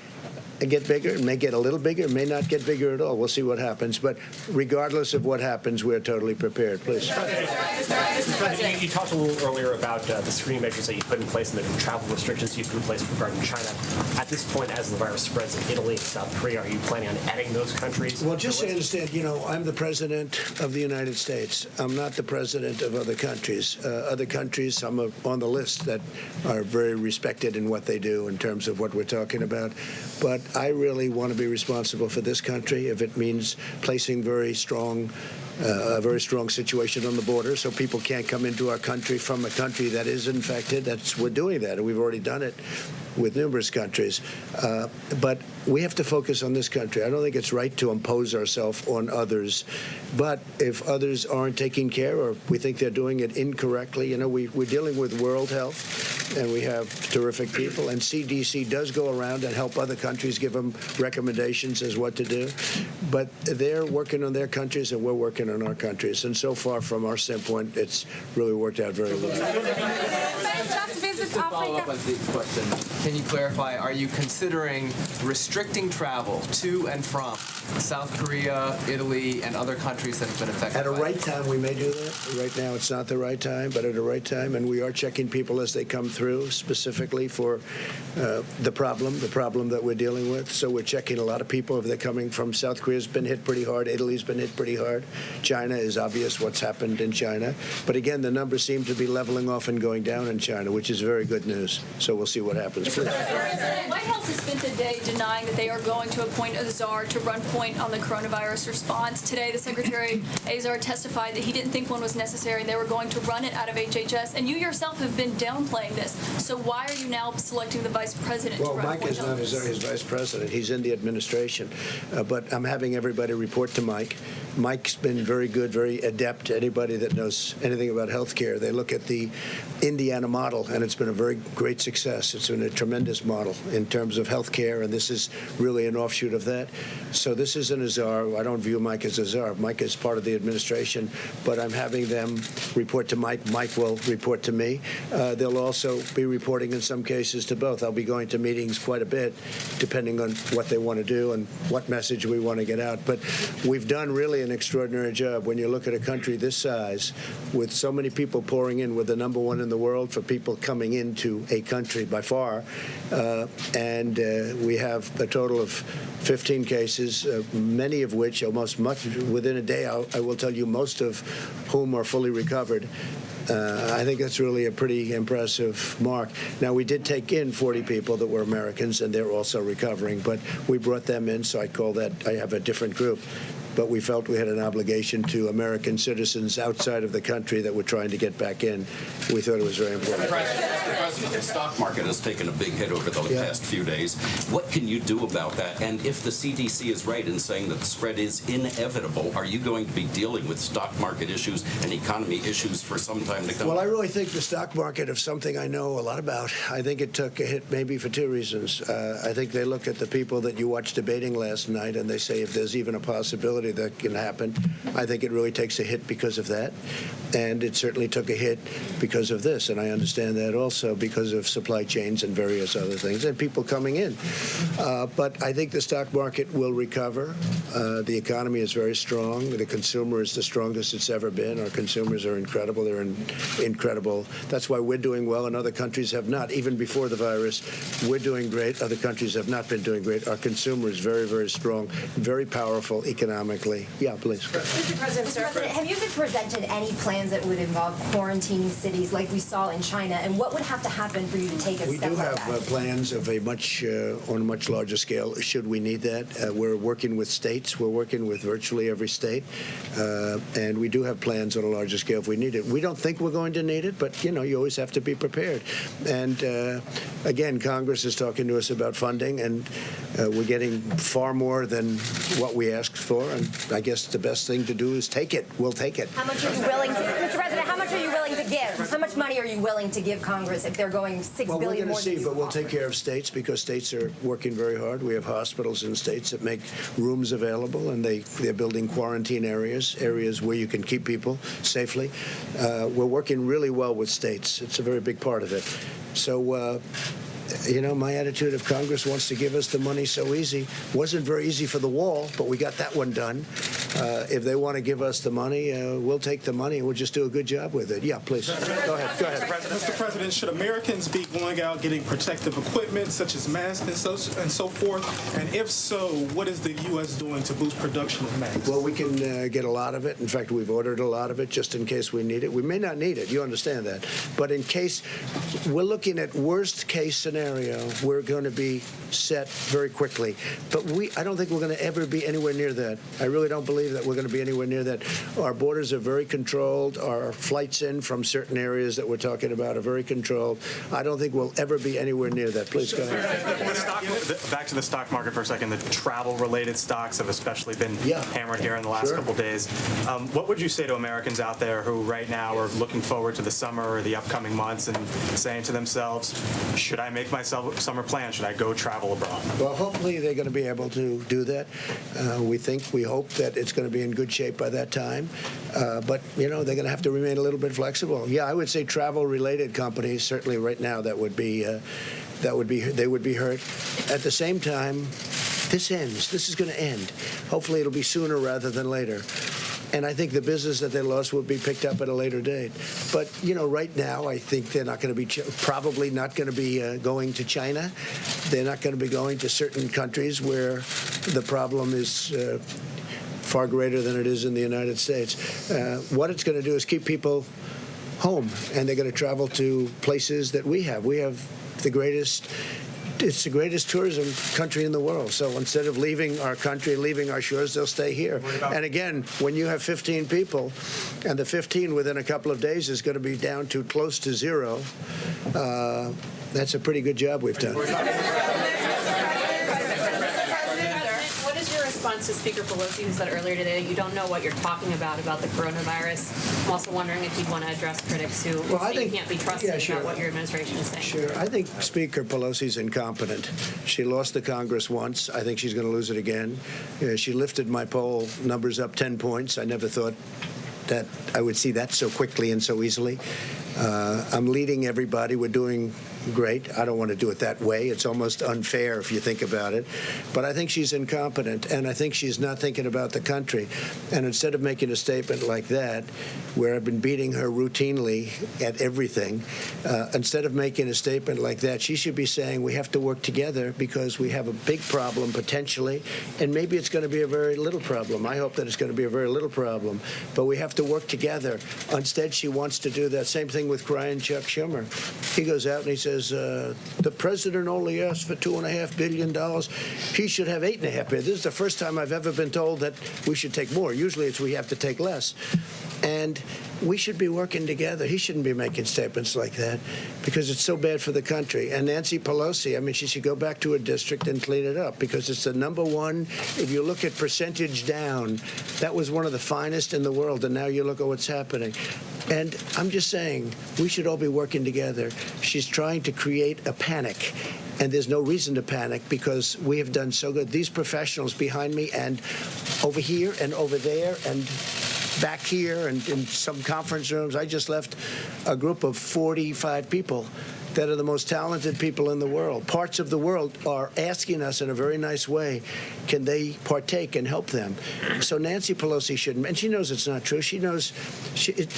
get bigger. It may get a little bigger. It may not get bigger at all. We'll see what happens. But regardless of what happens, we're totally prepared. Please. Mr. President, you talked a little earlier about the screening measures that you put in place and the travel restrictions you put in place regarding China. At this point, as the virus spreads in Italy and South Korea, are you planning on adding those countries? Well, just so you understand, I'm the president of the United States. I'm not the president of other countries. Other countries, some are on the list that are very respected in what they do in terms of what we're talking about. But I really want to be responsible for this country if it means placing a very strong situation on the border so people can't come into our country from a country that is infected. We're doing that, and we've already done it with numerous countries. But we have to focus on this country. I don't think it's right to impose ourselves on others. But if others aren't taking care or we think they're doing it incorrectly, we're dealing with World Health, and we have terrific people. And CDC does go around and help other countries, give them recommendations as what to do. But they're working on their countries, and we're working on our countries. And so far, from our standpoint, it's really worked out very well. Just to follow up on the question, can you clarify, are you considering restricting travel to and from South Korea, Italy, and other countries that have been affected? At a right time, we may do that. Right now, it's not the right time, but at a right time, and we are checking people as they come through, specifically for the problem that we're dealing with. So we're checking a lot of people if they're coming from South Korea's been hit pretty hard. Italy's been hit pretty hard. China is obvious what's happened in China. But again, the numbers seem to be leveling off and going down in China, which is very good news. So we'll see what happens. The White House has spent the day denying that they are going to appoint a czar to run point on the coronavirus response. Today, the Secretary Azar testified that he didn't think one was necessary and they were going to run it out of HHS. And you yourself have been downplaying this. So why are you now selecting the vice president to run Mike point is on not this? his vice president. He's in the administration. But I'm having everybody report to Mike. Mike's been very good, very adept. Anybody that knows anything about health care, they look at the Indiana model, and it's been a very great success. It's been a tremendous model in terms of health care, and this is really an offshoot of that. So this isn't a czar. I don't view Mike as a czar. Mike is part of the administration, but I'm having them report to Mike. Mike will report to me. They'll also be reporting in some cases to both. I'll be going to meetings quite a bit, depending on what they want to do and what message we want to get out. But we've done really an extraordinary job. When you look at a country this size, with so many people pouring in, we're the number one in the world for people coming into a country by far, and we have a total of 15 cases, many of which, almost much within a day, I will tell you, most of whom are fully recovered. I think that's really a pretty impressive mark. Now, we did take in 40 people that were Americans, and they're also recovering, but we brought them in, so I have a different group. But we felt we had an obligation to American citizens outside of the country that were trying to get back in. We thought it was very important. The stock market has taken a big hit over the past few days. What can you do about that? And if the CDC is right in saying that the spread is inevitable, are you going to be dealing with stock market issues and economy issues for some time to come? Well, I really think the stock market is something I know a lot about. I think it took a hit maybe for two reasons. I think they look at the people that you watched debating last night, and they say if there's even a possibility that can happen. I think it really takes a hit because of that. And it certainly took a hit because of this. And I understand that also because of supply chains and various other things and people coming in. But I think the stock market will recover. The economy is very strong. The consumer is the strongest it's ever been. Our consumers are incredible. They're incredible. That's why we're doing well and other countries have not. Even before the virus, we're doing great. Other countries have not been doing great. Our consumer is very, very strong, very powerful economically. Yeah, please. Mr. President, have you been presented any plans that would involve quarantining cities like we saw in China? And what would have to happen for you to take a step like that? We do have plans of on a much larger scale, should we need that. We're working with states. We're working with virtually every state. And we do have plans on a larger scale if we need it. We don't think think we're going to need it, but, you always have to be prepared. And, again, Congress is talking to us about funding, and we're getting far more than what we asked for, and I guess the best thing to do is take it. We'll take it. How much are you willing to, Mr. President, how much are you willing to give? How much money are you willing to give Congress if they're going $6 billion Well, we're going more to than see, you but we'll offer? take care of states because states are working very hard. We have hospitals in states that make rooms available, and they're building quarantine areas where you can keep people safely. We're working really well with states. It's a very big part of it. So, my attitude, if Congress wants to give us the money so easy, wasn't very easy for the wall, but we got that one done. If they want to give us the money, we'll take the money and we'll just do a good job with it. Yeah, please. Go ahead. Mr. President, should Americans be going out getting protective equipment such as masks and so forth? And if so, what is the U.S. doing to boost production of masks? Well, we can get a lot of it. In fact, we've ordered a lot of it just in case we need it. We may not need it. You understand that. But in case we're looking at worst case scenario, we're going to be set very quickly. But I don't think we're going to ever be anywhere near that. I really don't believe that we're going to be anywhere near that. Our borders are very controlled. Our flights in from certain areas that we're talking about are very controlled. I don't think we'll ever be anywhere near that. Please go ahead. Back to the stock market for a second. The travel-related stocks have especially been hammered here in the last couple of days. What would you say to Americans out there who right now are looking forward to the summer or the upcoming months and saying to themselves, should I make my summer plan? Should I go travel abroad? Well, hopefully they're going to be able to do that. We hope that it's going to be in good shape by that time. But, they're going to have to remain a little bit flexible. Yeah, I would say travel-related companies, certainly right now, they would be hurt. At the same time, this ends. This is going to end. Hopefully it'll be sooner rather than later. And I think the business that they lost will be picked up at a later date. But, right now, I think they're not going to be, probably not going to be going to China. They're not going to be going to certain countries where the problem is far greater than it is in the United States. What it's going to do is keep people home, and they're going to travel to places that we have. We have it's the greatest tourism country in the world. So instead of leaving our country, leaving our shores, they'll stay here. And again, when you have 15 people, and the 15 within a couple of days is going to be down to close to zero, that's a pretty good job we've done. What is your response to Speaker Pelosi, who said earlier today that you don't know what you're talking about the coronavirus? I'm also wondering if you'd want to address critics who say you can't be trusted about what your administration is saying. Sure. I think Speaker Pelosi's incompetent. She lost the Congress once. I think she's going to lose it again. She lifted my poll numbers up 10 points. I never thought that I would see that so quickly and so easily. I'm leading everybody. We're doing great. I don't want to do it that way. It's almost unfair if you think about it. But I think she's incompetent, and I think she's not thinking about the country. And instead of making a statement like that, where I've been beating her routinely at everything, instead of making a statement like that, she should be saying we have to work together because we have a big problem potentially, and maybe it's going to be a very little problem. I hope that it's going to be a very little problem, but we have to work together. Instead, she wants to do that same thing with crying Chuck Schumer. He goes out and he says, the president only asked for $2.5 billion. He should have $8.5 billion. This is the first time I've ever been told that we should take more. Usually it's we have to take less. And we should be working together. He shouldn't be making statements like that because it's so bad for the country. And Nancy Pelosi, she should go back to her district and clean it up because it's the number one. If you look at percentage down, that was one of the finest in the world. And now you look at what's happening. And I'm just saying, we should all be working together. She's trying to create a panic. And there's no reason to panic because we have done so good. These professionals behind me and over here and over there and back here and in some conference rooms, I just left a group of 45 people that are the most talented people in the world. Parts of the world are asking us in a very nice way, can they partake and help them? So Nancy Pelosi shouldn't, and she knows it's not true. She knows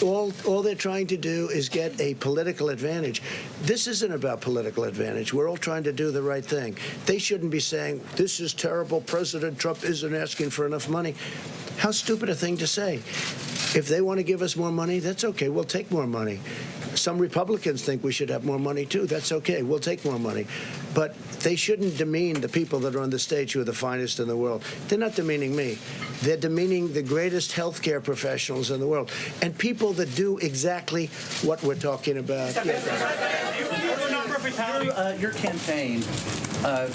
all they're trying to do is get a political advantage. This isn't about political advantage. We're all trying to do the right thing. They shouldn't be saying, this is terrible, President Trump isn't asking for enough money. How stupid a thing to say. If they want to give us more money, that's okay. We'll take more money. Some Republicans think we should have more money, too. That's okay. We'll take more money. But they shouldn't demean the people that are on the stage who are the finest in the world. They're not demeaning me. They're demeaning the greatest healthcare professionals in the world and people that do exactly what we're talking about. Your campaign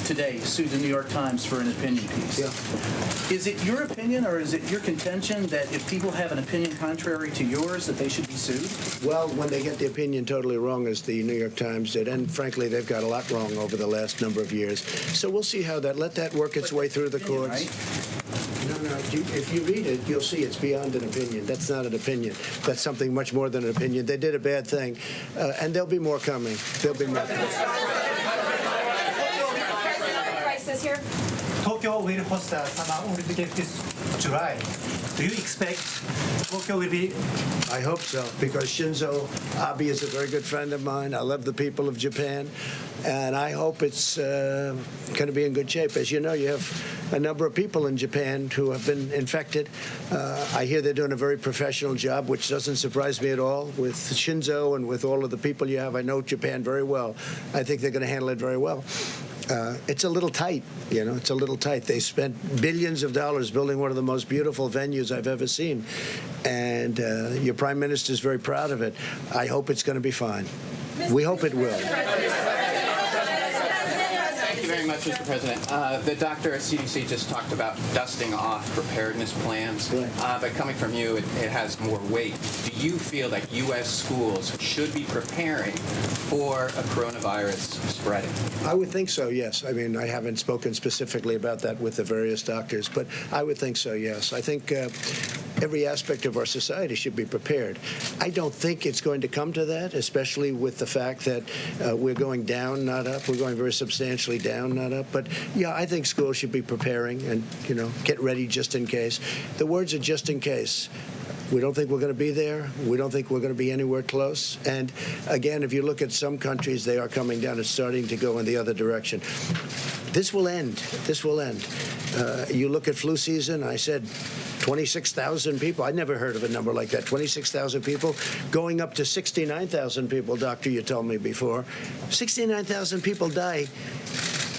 today sued the New York Times for an opinion piece. Yeah. Is it your opinion or is it your contention that if people have an opinion contrary to yours that they should be sued? Well, when they get the opinion totally wrong, as the New York Times did, and frankly, they've got a lot wrong over the last number of years. So we'll see how let that work its way through the courts. Right? No, if you read it, you'll see it's beyond an opinion. That's not an opinion. That's something much more than an opinion. They did a bad thing, and there'll be more coming. There'll be more coming. Crisis here. Tokyo will host the Summer Olympics this July. Do you expect Tokyo will be? I hope so, because Shinzo Abe is a very good friend of mine. I love the people of Japan, and I hope it's going to be in good shape. As you know, you have a number of people in Japan who have been infected. I hear they're doing a very professional job, which doesn't surprise me at all. With Shinzo and with all of the people you have, I know Japan very well. I think they're going to handle it very well. It's a little tight, it's a little tight. They spent billions of dollars building one of the most beautiful venues I've ever seen. And your prime minister is very proud of it. I hope it's going to be fine. We hope it will. Thank you very much, Mr. President. The doctor at CDC just talked about dusting off preparedness plans, but coming from you, it has more weight. Do you feel that U.S. schools should be preparing for a coronavirus spreading? I would think so, yes. I mean, I haven't spoken specifically about that with the various doctors, but I would think so, yes. I think every aspect of our society should be prepared. I don't think it's going to come to that, especially with the fact that we're going down, not up. We're going very substantially down, not up. But, yeah, I think schools should be preparing and, get ready just in case. The words are just in case. We don't think we're going to be there. We don't think we're going to be anywhere close. And, again, if you look at some countries, they are coming down. It's starting to go in the other direction. This will end. This will end. You look at flu season, I said 26,000 people. I never heard of a number like that. 26,000 people going up to 69,000 people, doctor, you told me before. 69,000 people die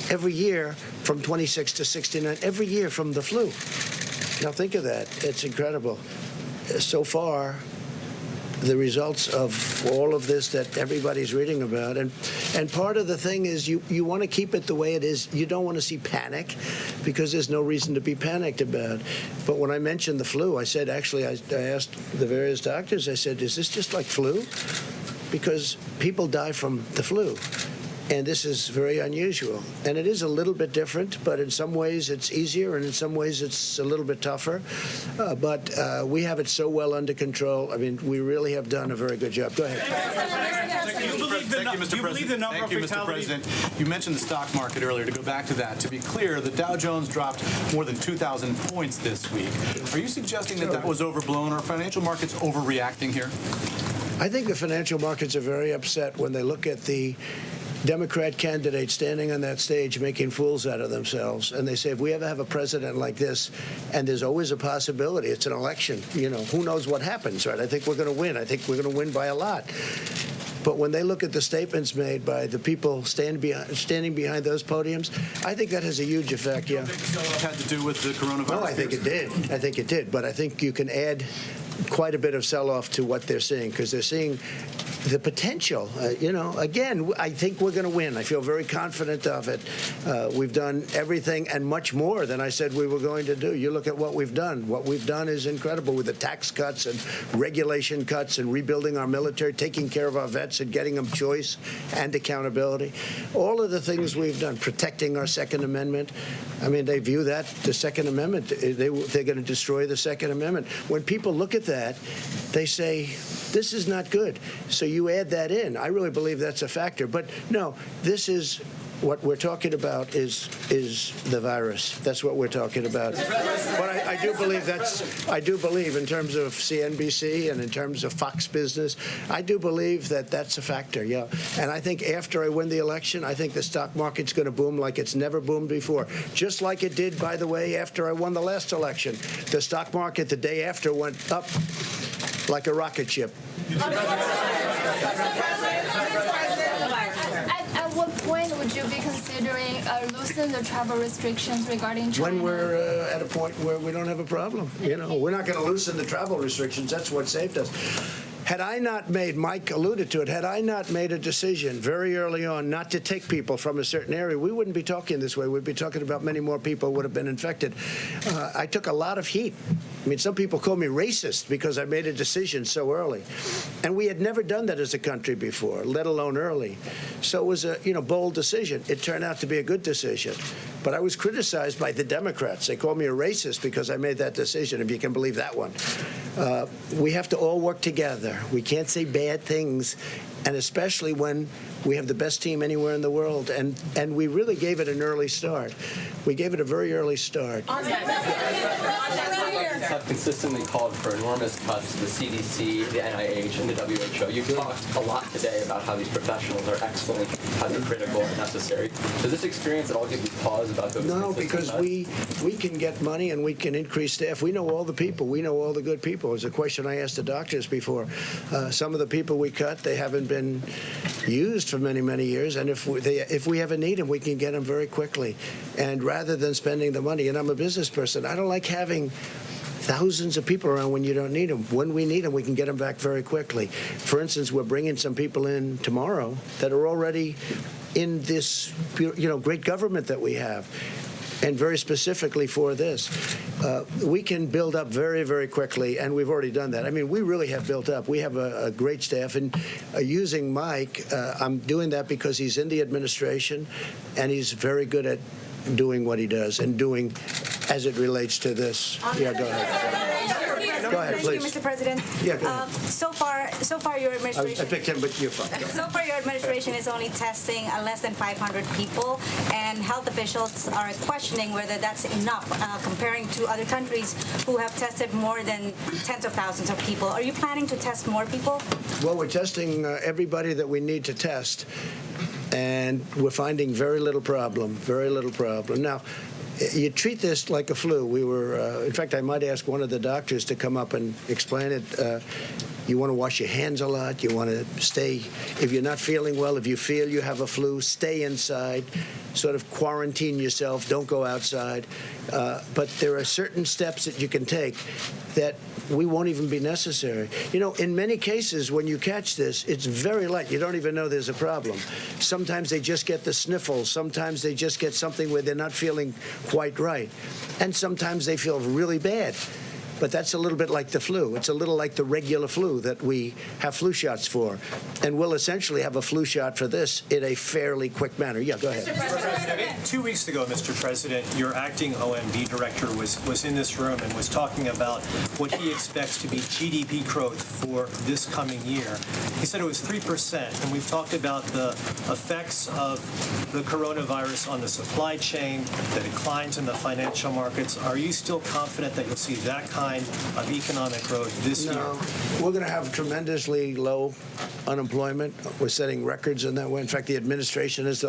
every year from 26 to 69, every year from the flu. Now think of that. It's incredible. So far, the results of all of this that everybody's reading about. And part of the thing is you want to keep it the way it is. You don't want to see panic because there's no reason to be panicked about. But when I mentioned the flu, I said, actually, I asked the various doctors, I said, is this just like flu? Because people die from the flu. And this is very unusual. And it is a little bit different, but in some ways it's easier, and in some ways it's a little bit tougher. But we have it so well under control. I mean, we really have done a very good job. Go ahead. Thank you, Mr. President. You mentioned the stock market earlier. To go back to that, to be clear, the Dow Jones dropped more than 2,000 points this week. Are you suggesting that was overblown? Are financial markets overreacting here? I think the financial markets are very upset when they look at the Democrat candidates standing on that stage making fools out of themselves. And they say, if we ever have a president like this, and there's always a possibility, it's an election, who knows what happens, right? I think we're going to win. I think we're going to win by a lot. But when they look at the statements made by the people standing behind those podiums, I think that has a huge effect, yeah. Had to do with the coronavirus? No, I think it did. I think it did. But I think you can add quite a bit of sell-off to what they're seeing, because they're seeing the potential. Again, I think we're going to win. I feel very confident of it. We've done everything and much more than I said we were going to do. You look at what we've done. What we've done is incredible, with the tax cuts and regulation cuts and rebuilding our military, taking care of our vets and getting them choice and accountability. All of the things we've done, protecting our Second Amendment. I mean, they view that, the Second Amendment, they're going to destroy the Second Amendment. When people look at that, they say, this is not good. So you add that in. I really believe that's a factor. But no, this is what we're talking about is the virus. That's what we're talking about. But I do believe in terms of CNBC and in terms of Fox Business, I do believe that that's a factor, yeah. And I think after I win the election, I think the stock market's going to boom like it's never boomed before. Just like it did, by the way, after I won the last election. The stock market the day after went up like a rocket ship. At what point would you be considering loosening the travel restrictions regarding China? When we're at a point where we don't have a problem. You know, we're not going to loosen the travel restrictions. That's what saved us. Had I not made, Mike alluded to it, had I not made a decision very early on not to take people from a certain area, we wouldn't be talking this way. We'd be talking about many more people would have been infected. I took a lot of heat. I mean, some people call me racist because I made a decision so early. And we had never done that as a country before, let alone early. So it was a bold decision. It turned out to be a good decision. But I was criticized by the Democrats. They called me a racist because I made that decision, if you can believe that one. We have to all work together. We can't say bad things, and especially when we have the best team anywhere in the world. And we really gave it an early start. We gave it a very early start. Have consistently called for enormous cuts to the CDC, the NIH, and the WHO. You've talked a lot today about how these professionals are excellent, how they're critical and necessary. Does this experience at all give you pause about those? No, because we can get money and we can increase staff. We know all the people. We know all the good people. It was a question I asked the doctors before. Some of the people we cut, they haven't been used for many, many years. And if we ever need them, we can get them very quickly. And rather than spending the money, and I'm a business person, I don't like having thousands of people around when you don't need them. When we need them, we can get them back very quickly. For instance, we're bringing some people in tomorrow that are already in this, great government that we have. And very specifically for this, we can build up very, very quickly, and we've already done that. I mean, we really have built up. We have a great staff, and using Mike, I'm doing that because he's in the administration, and he's very good at doing what he does and doing as it relates to this. Yeah, go ahead. Go ahead, please. Thank you, Mr. President. Yeah, go ahead. So far, your administration. I picked him, but you're fine. So far, your administration is only testing less than 500 people, and health officials are questioning whether that's enough, comparing to other countries who have tested more than tens of thousands of people. Are you planning to test more people? Well, we're testing everybody that we need to test, and we're finding very little problem. Now, you treat this like a flu. We were, in fact, I might ask one of the doctors to come up and explain it. You want to wash your hands a lot. You want to stay, if you're not feeling well, if you feel you have a flu, stay inside, sort of quarantine yourself, don't go outside. But there are certain steps that you can take that we won't even be necessary. In many cases, when you catch this, it's very light. You don't even know there's a problem. Sometimes they just get the sniffles. Sometimes they just get something where they're not feeling quite right. And sometimes they feel really bad. But that's a little bit like the flu. It's a little like the regular flu that we have flu shots for. And we'll essentially have a flu shot for this in a fairly quick manner. Yeah, go ahead. Mr. President, 2 weeks ago, Mr. President, your acting OMB director was in this room and was talking about what he expects to be GDP growth for this coming year. He said it was 3%, and we've talked about the effects of the coronavirus on the supply chain, the declines in the financial markets. Are you still confident that you'll see that kind of economic growth this year? We're going to have tremendously low unemployment. We're setting records in that way. In fact, the administration is,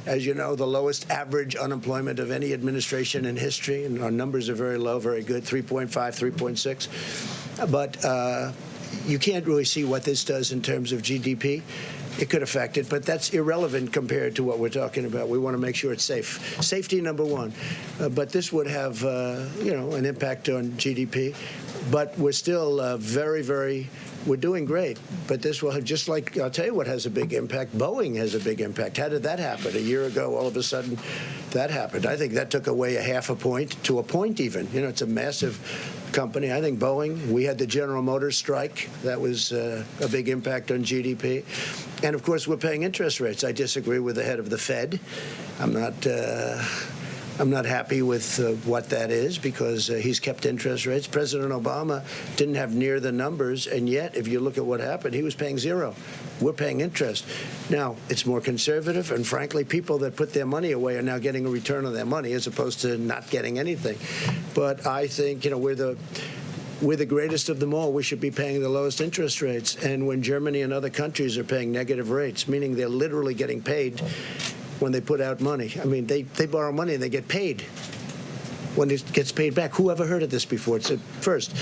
as you know, the lowest average unemployment of any administration in history, and our numbers are very low, very good, 3.5, 3.6. But you can't really see what this does in terms of GDP. It could affect it, but that's irrelevant compared to what we're talking about. We want to make sure it's safe. Safety, number one. But this would have, an impact on GDP. But we're still we're doing great. But this will have, just like, I'll tell you what has a big impact. Boeing has a big impact. How did that happen? A year ago, all of a sudden, that happened. I think that took away a half a point to a point even. It's a massive company. I think Boeing, we had the General Motors strike. That was a big impact on GDP. And, of course, we're paying interest rates. I disagree with the head of the Fed. I'm not happy with what that is because he's kept interest rates. President Obama didn't have near the numbers, and yet, if you look at what happened, he was paying zero. We're paying interest. Now, it's more conservative, and frankly, people that put their money away are now getting a return on their money as opposed to not getting anything. But I think, we're the greatest of them all. We should be paying the lowest interest rates. And when Germany and other countries are paying negative rates, meaning they're literally getting paid when they put out money. I mean, they borrow money and they get paid. when it gets paid back. Who ever heard of this before? It's a first.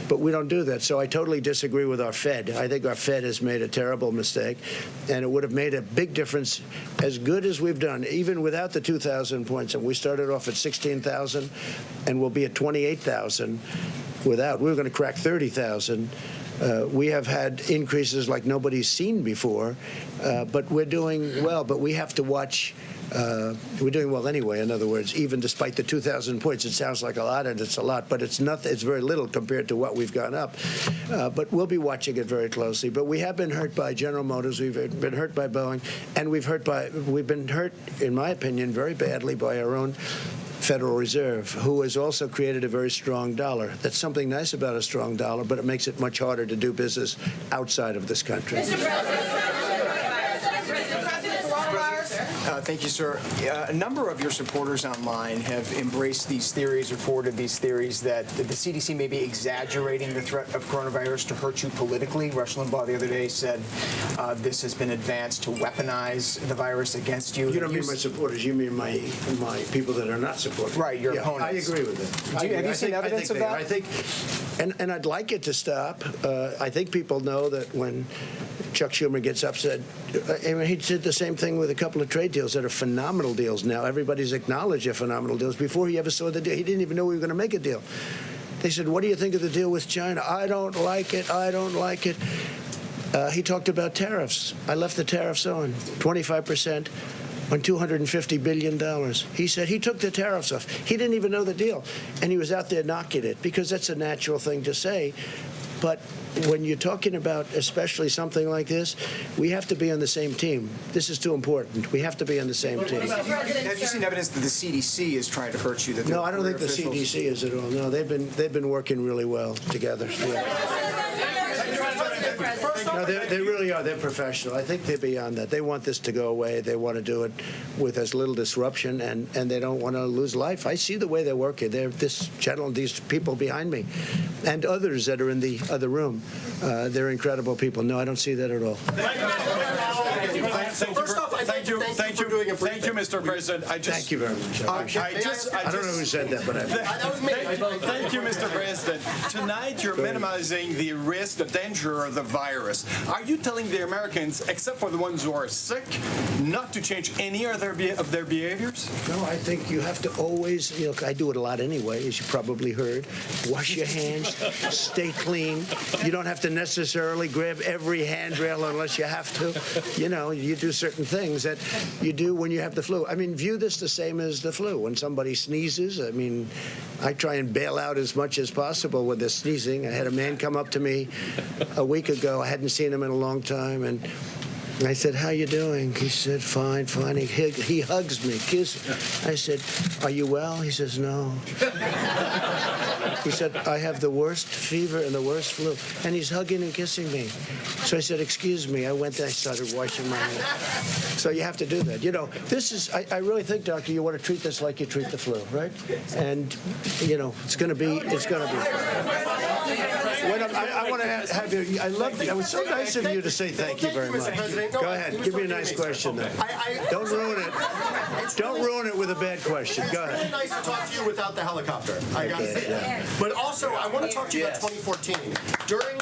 But we don't do that. So I totally disagree with our Fed. I think our Fed has made a terrible mistake, and it would have made a big difference, as good as we've done, even without the 2,000 points. And we started off at 16,000, and we'll be at 28,000 without. We were going to crack 30,000. We have had increases like nobody's seen before, but we're doing well. But we have to watch. We're doing well anyway. In other words, even despite the 2,000 points, it sounds like a lot, and it's a lot, but it's nothing. It's very little compared to what we've gone up. But we'll be watching it very closely. But we have been hurt by General Motors. We've been hurt by Boeing, and we've been hurt, in my opinion, very badly by our own Federal Reserve, who has also created a very strong dollar. That's something nice about a strong dollar, but it makes it much harder to do business outside of this country. Thank you, sir. A number of your supporters online have embraced these theories or forwarded these theories that the CDC may be exaggerating the threat of coronavirus to hurt you politically. Rush Limbaugh the other day said this has been advanced to weaponize the virus against you. You don't mean my supporters. You mean my people that are not supporters. Right, your opponents. I agree with that. Have you seen evidence of that? I think, and I'd like it to stop. I think people know that when Chuck Schumer gets upset, I mean, he did the same thing with a couple of trade deals that are phenomenal deals now. Everybody's acknowledged they're phenomenal deals. Before he ever saw the deal, he didn't even know we were going to make a deal. They said, what do you think of the deal with China? I don't like it. I don't like it. He talked about tariffs. I left the tariffs on, 25% on $250 billion. He said he took the tariffs off. He didn't even know the deal. And he was out there knocking it because that's a natural thing to say. But when you're talking about especially something like this, we have to be on the same team. This is too important. We have to be on the same team. Have you seen evidence that the CDC is trying to hurt you? No, I don't think the CDC is at all. No, they've been working really well together. Yeah. No, they really are. They're professional. I think they're beyond that. They want this to go away. They want to do it with as little disruption, and they don't want to lose life. I see the way they're working. This gentleman, these people behind me, and others that are in the other room, they're incredible people. No, I don't see that at all. Thank you, Mr. President. Thank you very much. I don't know who said that, but Thank you, Mr. President. Tonight, you're minimizing the risk, the danger of the virus. Are you telling the Americans, except for the ones who are sick, not to change any of their behaviors? No, I think you have to always, I do it a lot anyway, as you probably heard. Wash your hands, stay clean. You don't have to necessarily grab every handrail unless you have to. You do certain things that you do when you have the flu. I mean, view this the same as the flu. When somebody sneezes, I mean, I try and bail out as much as possible when they're sneezing. I had a man come up to me a week ago. I hadn't seen him in a long time, and I said, how you doing? He said, fine, fine. He hugs me, kisses. I said, are you well? He says, no. He said, I have the worst fever and the worst flu. And he's hugging and kissing me. So I said, excuse me. I went there, I started washing my hands. So you have to do that. This is, I really think, doctor, you want to treat this like you treat the flu, right? And, it's going to be. I want to have you, I love it was so nice of you to say thank you very much. Go ahead, give me a nice question then. Don't ruin it. Don't ruin it with a bad question. Go ahead. It's really nice to talk to you without the helicopter. I gotta say that. But also, I want to talk to you about 2014. During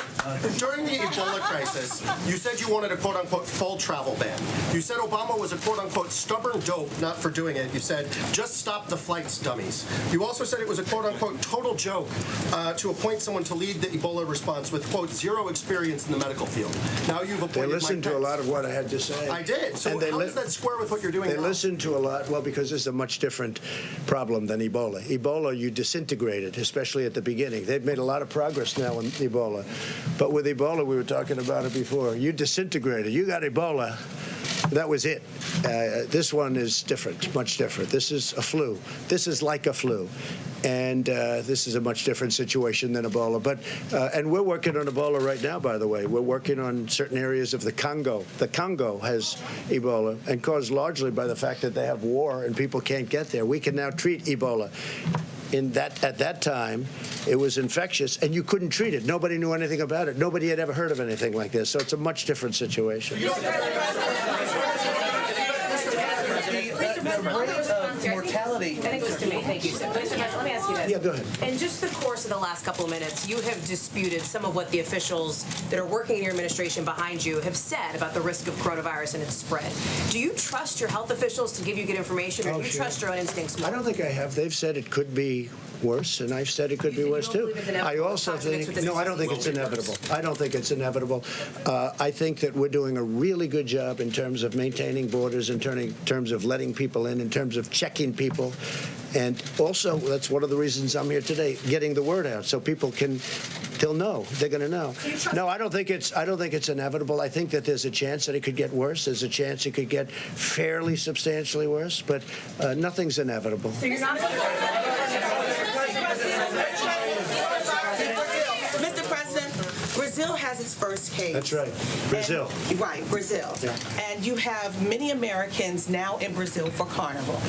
the Ebola crisis, you said you wanted a quote-unquote full travel ban. You said Obama was a quote-unquote stubborn dope, not for doing it. You said, just stop the flights, dummies. You also said it was a quote-unquote total joke to appoint someone to lead the Ebola response with, quote, zero experience in the medical field. Now you've appointed They listened to a lot of what I had to say. I did. So how does that square with what you're doing now? They listened to a lot, well, because this is a much different problem than Ebola. Ebola, you disintegrated, especially at the beginning. They've made a lot of progress now in Ebola. But with Ebola, we were talking about it before. You disintegrated. You got Ebola. That was it. This one is different, much different. This is a flu. This is like a flu. And this is a much different situation than Ebola. But and we're working on Ebola right now, by the way. We're working on certain areas of the Congo. The Congo has Ebola, and caused largely by the fact that they have war and people can't get there. We can now treat Ebola. At that time, it was infectious, and you couldn't treat it. Nobody knew anything about it. Nobody had ever heard of anything like this. So it's a much different situation. The rate of mortality. I think it was to me. Thank you. Let me ask you this. Yeah, go ahead. In just the course of the last couple of minutes, you have disputed some of what the officials that are working in your administration behind you have said about the risk of coronavirus and its spread. Do you trust your health officials to give you good information, or do you trust your own instincts more? I don't think I have. They've said it could be worse, and I've said it could be worse too. I also think, no, I don't think it's inevitable. I don't think it's inevitable. I think that we're doing a really good job in terms of maintaining borders, in terms of letting people in terms of checking people. And also, that's one of the reasons I'm here today, getting the word out so people they'll know. They're going to know. No, I don't think it's inevitable. I think that there's a chance that it could get worse. There's a chance it could get fairly substantially worse, but nothing's inevitable. So you're not Mr. President, Brazil has its first case. That's right. Brazil. Right, Brazil. Yeah. And you have many Americans now in Brazil for Carnival.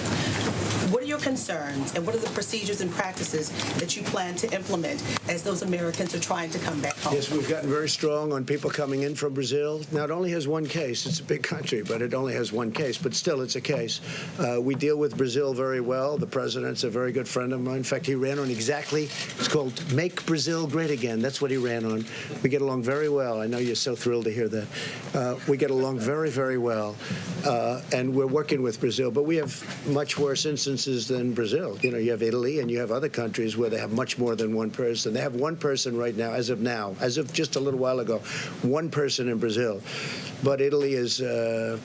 What are your concerns, and what are the procedures and practices that you plan to implement as those Americans are trying to come back home? Yes, we've gotten very strong on people coming in from Brazil. Now, it only has one case. It's a big country, but it only has one case. But still, it's a case. We deal with Brazil very well. The president's a very good friend of mine. In fact, he ran on it's called Make Brazil Great Again. That's what he ran on. We get along very well. I know you're so thrilled to hear that. We get along very, very well. And we're working with Brazil. But we have much worse instances than Brazil. You know, you have Italy and you have other countries where they have much more than one person. They have one person right now, as of just a little while ago, one person in Brazil. But Italy is, a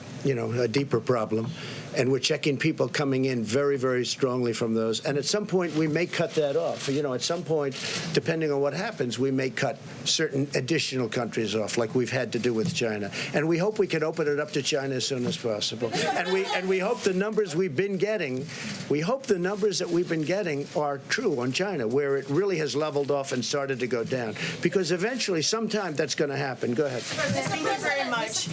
deeper problem. And we're checking people coming in very, very strongly from those. And at some point, we may cut that off. At some point, depending on what happens, we may cut certain additional countries off, like we've had to do with China. And we hope we can open it up to China as soon as possible. And we hope the numbers we've been getting, are true on China, where it really has leveled off and started to go down. Because eventually, sometime, that's going to happen. Go ahead. Thank you very much.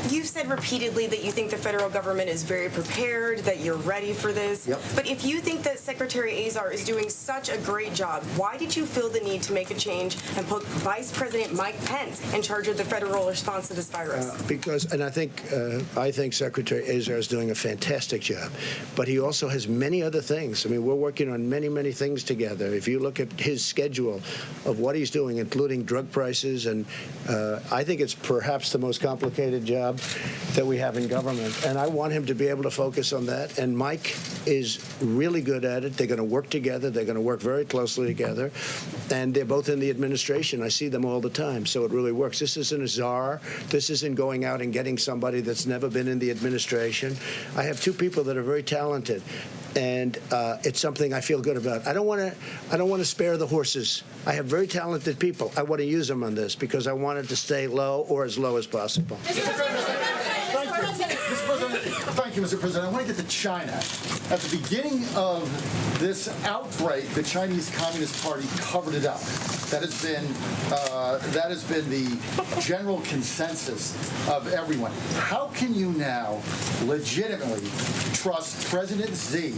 You've said repeatedly that you think the federal government is very prepared, that you're ready for this. Yep. But if you think that Secretary Azar is doing such a great job, why did you feel the need to make a change and put Vice President Mike Pence in charge of the federal response to this virus? I think Secretary Azar is doing a fantastic job, but he also has many other things. I mean, we're working on many, many things together. If you look at his schedule of what he's doing, including drug prices, and I think it's perhaps the most complicated job that we have in government, and I want him to be able to focus on that. And Mike is really good at it. They're going to work together. They're going to work very closely together, and they're both in the administration. I see them all the time, so it really works. This isn't a czar. This isn't going out and getting somebody that's never been in the administration. I have two people that are very talented, and it's something I feel good about. I don't want to spare the horses. I have very talented people. I want to use them on this because I want it to stay low or as low as possible. Thank you, Mr. President. I want to get to China. At the beginning of this outbreak, the Chinese Communist Party covered it up. That has been the general consensus of everyone. How can you now legitimately trust President Xi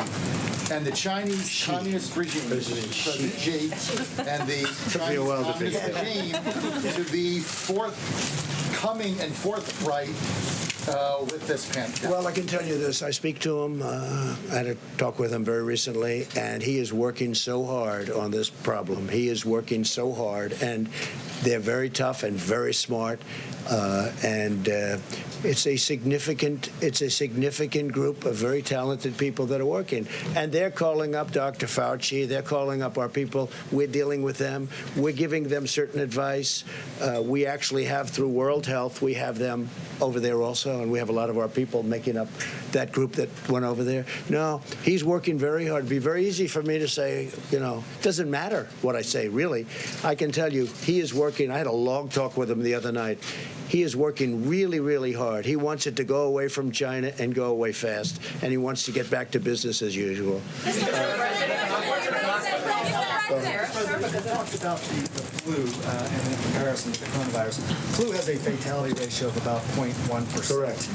and the Chinese Communist regime, President Xi, and the Chinese Communist regime to be forthcoming and forthright with this pandemic? Well, I can tell you this. I speak to him. I had a talk with him very recently, and he is working so hard on this problem. He is working so hard, and they're very tough and very smart, and it's a significant group of very talented people that are working, and they're calling up Dr. Fauci. They're calling up our people. We're dealing with them. We're giving them certain advice. We actually have, through World Health, we have them over there also, and we have a lot of our people making up that group that went over there. No, he's working very hard. It'd be very easy for me to say, it doesn't matter what I say, really. I can tell you, he is working. I had a long talk with him the other night. He is working really, really hard. He wants it to go away from China and go away fast, and he wants to get back to business as usual. Because I talked about the flu and in comparison to the coronavirus. Flu has a fatality ratio of about 0.1%. Correct.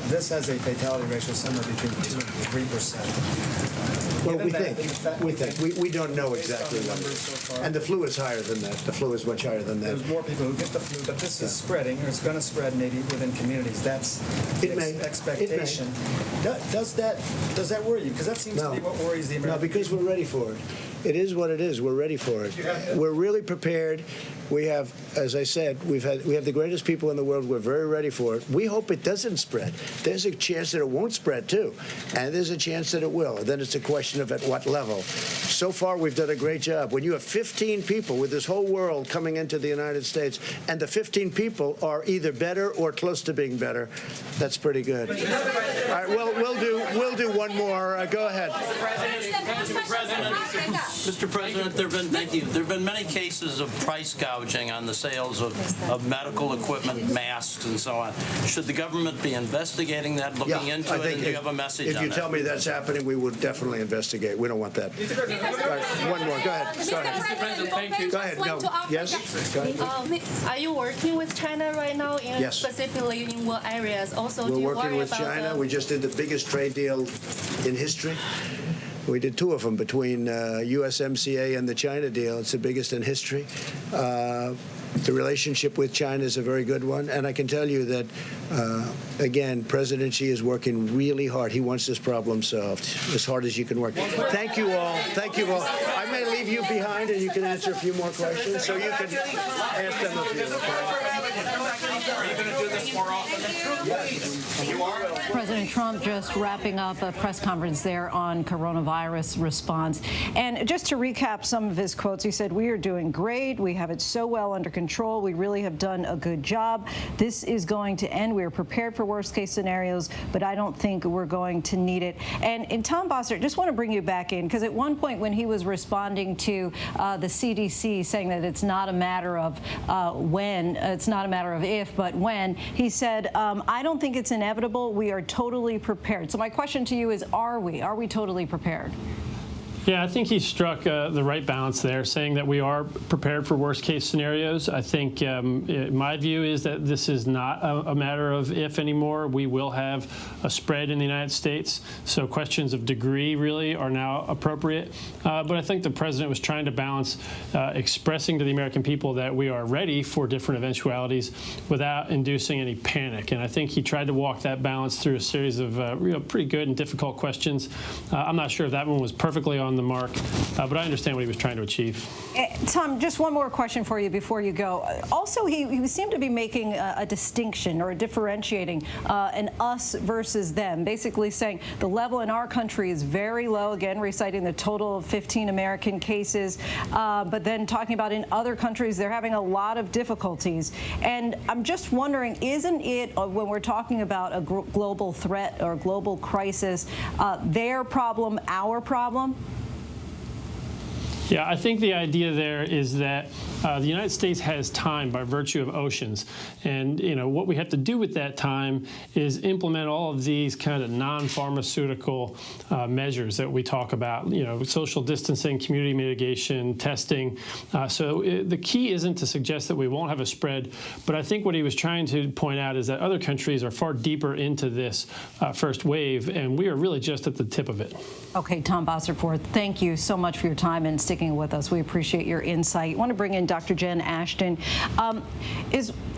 This has a fatality ratio somewhere between 2 and 3%. Well, Given we that, think. We don't know based on exactly the what it numbers is. so far, And the flu is higher than that. The flu is much higher than that. there's more people who get the flu, but this is spreading, or it's going to spread maybe within communities. That's the It may. expectation. Does that worry you? Because that seems to be what worries the American No, because we're ready for it. It is what it is. We're ready for it. We're really prepared. We have, as I said, we have the greatest people in the world. We're very ready for it. We hope it doesn't spread. There's a chance that it won't spread too, and there's a chance that it will. Then it's a question of at what level. So far, we've done a great job. When you have 15 people with this whole world coming into the United States, and the 15 people are either better or close to being better, that's pretty good. All right, well, we'll do one more. Go ahead. Mr. President, there have been many cases of price gouging on the sales of medical equipment, masks, and so on. Should the government be investigating that, looking into it, and do you have a message on that? If you tell me that's happening, we would definitely investigate. We don't want that. All right, one more. Go ahead. Mr. President, thank you. Go ahead. No. Yes? Go ahead. Are you working with China right now, Yes. specifically in what areas? Also, do We're you working worry with about China. We just did the biggest trade deal in history. We did two of them between USMCA and the China deal. It's the biggest in history. The relationship with China is a very good one. And I can tell you that, again, President Xi is working really hard. He wants this problem solved as hard as you can work. Thank you all. Thank you all. I may leave you behind and you can answer a few more questions. So you can ask them a few. Are you going to do this more often? Yes. You are? President Trump just wrapping up a press conference there on coronavirus response. And just to recap some of his quotes, he said, "We are doing great. We have it so well under control. We really have done a good job. This is going to end. We are prepared for worst case scenarios, but I don't think we're going to need it." And Tom Bossert, just want to bring you back in, because at one point when he was responding to the CDC saying that it's not a matter of when, it's not a matter of if, but when, he said, I don't think it's inevitable. We are totally prepared. So my question to you is, are we totally prepared? Yeah, I think he struck the right balance there, saying that we are prepared for worst-case scenarios. I think my view is that this is not a matter of if anymore. We will have a spread in the United States, so questions of degree really are now appropriate. But I think the president was trying to balance expressing to the American people that we are ready for different eventualities without inducing any panic. And I think he tried to walk that balance through a series of pretty good and difficult questions. I'm not sure if that one was perfectly on the mark, but I understand what he was trying to achieve. Tom, just one more question for you before you go. Also, he seemed to be making a distinction or differentiating an us versus them, basically saying the level in our country is very low, again, reciting the total of 15 American cases, but then talking about in other countries, they're having a lot of difficulties. And I'm just wondering, isn't it, when we're talking about a global threat or global crisis, their problem, our problem? Yeah, I think the idea there is that the United States has time by virtue of oceans. And, what we have to do with that time is implement all of these kind of non-pharmaceutical measures that we talk about, social distancing, community mitigation, testing. So the key isn't to suggest that we won't have a spread, but I think what he was trying to point out is that other countries are far deeper into this first wave, and we are really just at the tip of it. Okay, Tom Bossert, thank you so much for your time and sticking with us. We appreciate your insight. I want to bring in Dr. Jen Ashton.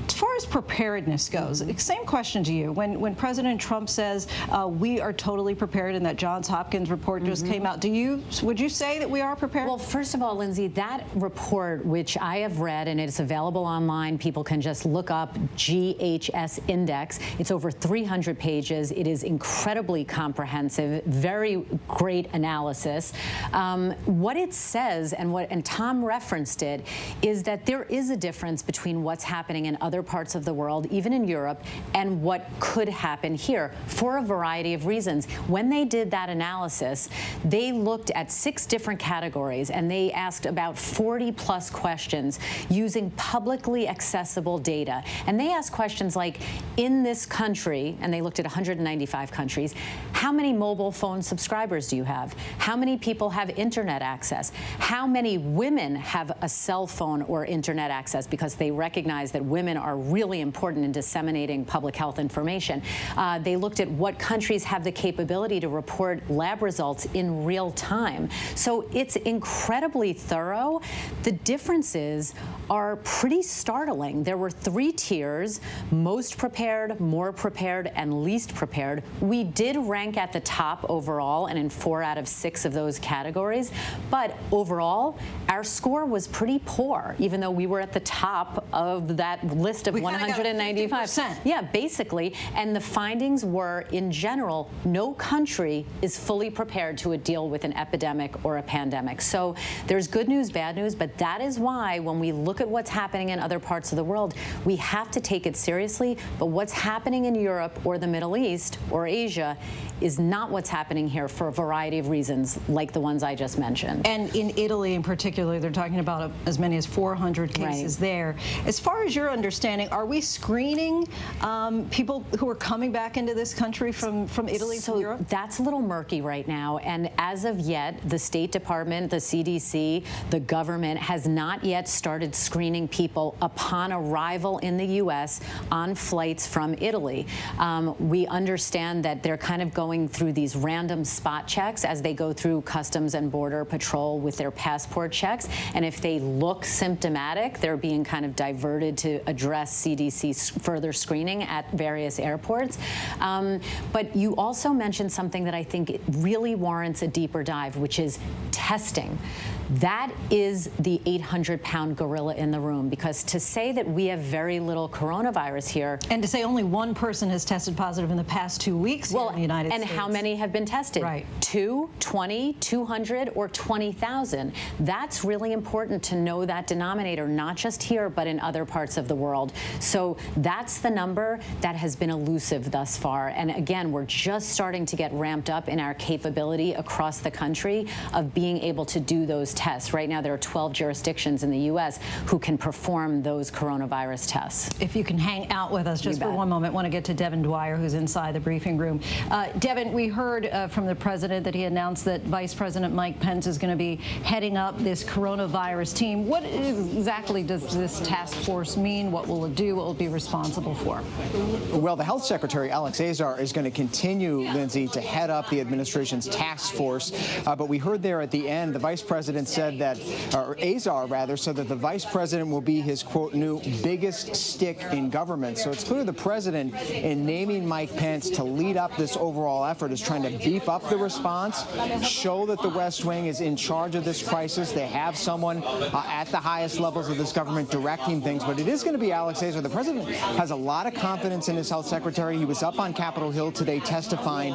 As far as preparedness goes, same question to you. When President Trump says we are totally prepared and that Johns Hopkins report just came out, would you say that we are prepared? Well, first of all, Lindsay, that report, which I have read, and it's available online, people can just look up GHS Index. It's over 300 pages. It is incredibly comprehensive, very great analysis. What it says, and Tom referenced it, is that there is a difference between what's happening in other parts of the world, even in Europe, and what could happen here for a variety of reasons. When they did that analysis, they looked at 6 different categories, and they asked about 40-plus questions using publicly accessible data. And they asked questions like, in this country, and they looked at 195 countries, how many mobile phone subscribers do you have? How many people have internet access? How many women have a cell phone or internet access? Because they recognize that women are really important in disseminating public health information. They looked at what countries have the capability to report lab results in real time. So it's incredibly thorough. The differences are pretty startling. There were 3 tiers: most prepared, more prepared, and least prepared. We did rank at the top overall and in 4 out of 6 of those categories. But overall, our score was pretty poor, even though we were at the top of that list of 195. Yeah, basically. And the findings were, in general, no country is fully prepared to deal with an epidemic or a pandemic. So there's good news, bad news, but that is why when we look at what's happening in other parts of the world, we have to take it seriously. But what's happening in Europe or the Middle East or Asia is not what's happening here for a variety of reasons, like the ones I just mentioned. And in Italy in particular, they're talking about as many as 400 cases there. As far as your understanding, are we screening people who are coming back into this country from Italy, from Europe? That's a little murky right now. And as of yet, the State Department, the CDC, the government has not yet started screening people upon arrival in the U.S. on flights from Italy. We understand that they're kind of going through these random spot checks as they go through Customs and Border Patrol with their passport checks. And if they look symptomatic, they're being kind of diverted to address CDC's further screening at various airports. But you also mentioned something that I think really warrants a deeper dive, which is testing. That is the 800-pound gorilla in the room, because to say that we have very little coronavirus here, and to say only 1 person has tested positive in the past 2 weeks here in the United States. And how many have been tested? Right. 2, 20, 200, or 20,000. That's really important to know that denominator, not just here, but in other parts of the world. So that's the number that has been elusive thus far. And again, we're just starting to get ramped up in our capability across the country of being able to do those tests. Right now, there are 12 jurisdictions in the U.S. who can perform those coronavirus tests. If you can hang out with us just for one moment, I want to get to Devin Dwyer, who's inside the briefing room. Devin, we heard from the president that he announced that Vice President Mike Pence is going to be heading up this coronavirus team. What exactly does this task force mean? What will it do? What will it be responsible for? Well, the Health Secretary, Alex Azar, is going to continue, Lindsay, to head up the administration's task force. But we heard there at the end, the Vice President said that, or Azar rather, said that the Vice President will be his, quote, new biggest stick in government. So it's clear the President, in naming Mike Pence to lead up this overall effort, is trying to beef up the response, show that the West Wing is in charge of this crisis. They have someone at the highest levels of this government directing things. But it is going to be Alex Azar. The President has a lot of confidence in his health secretary. He was up on Capitol Hill today testifying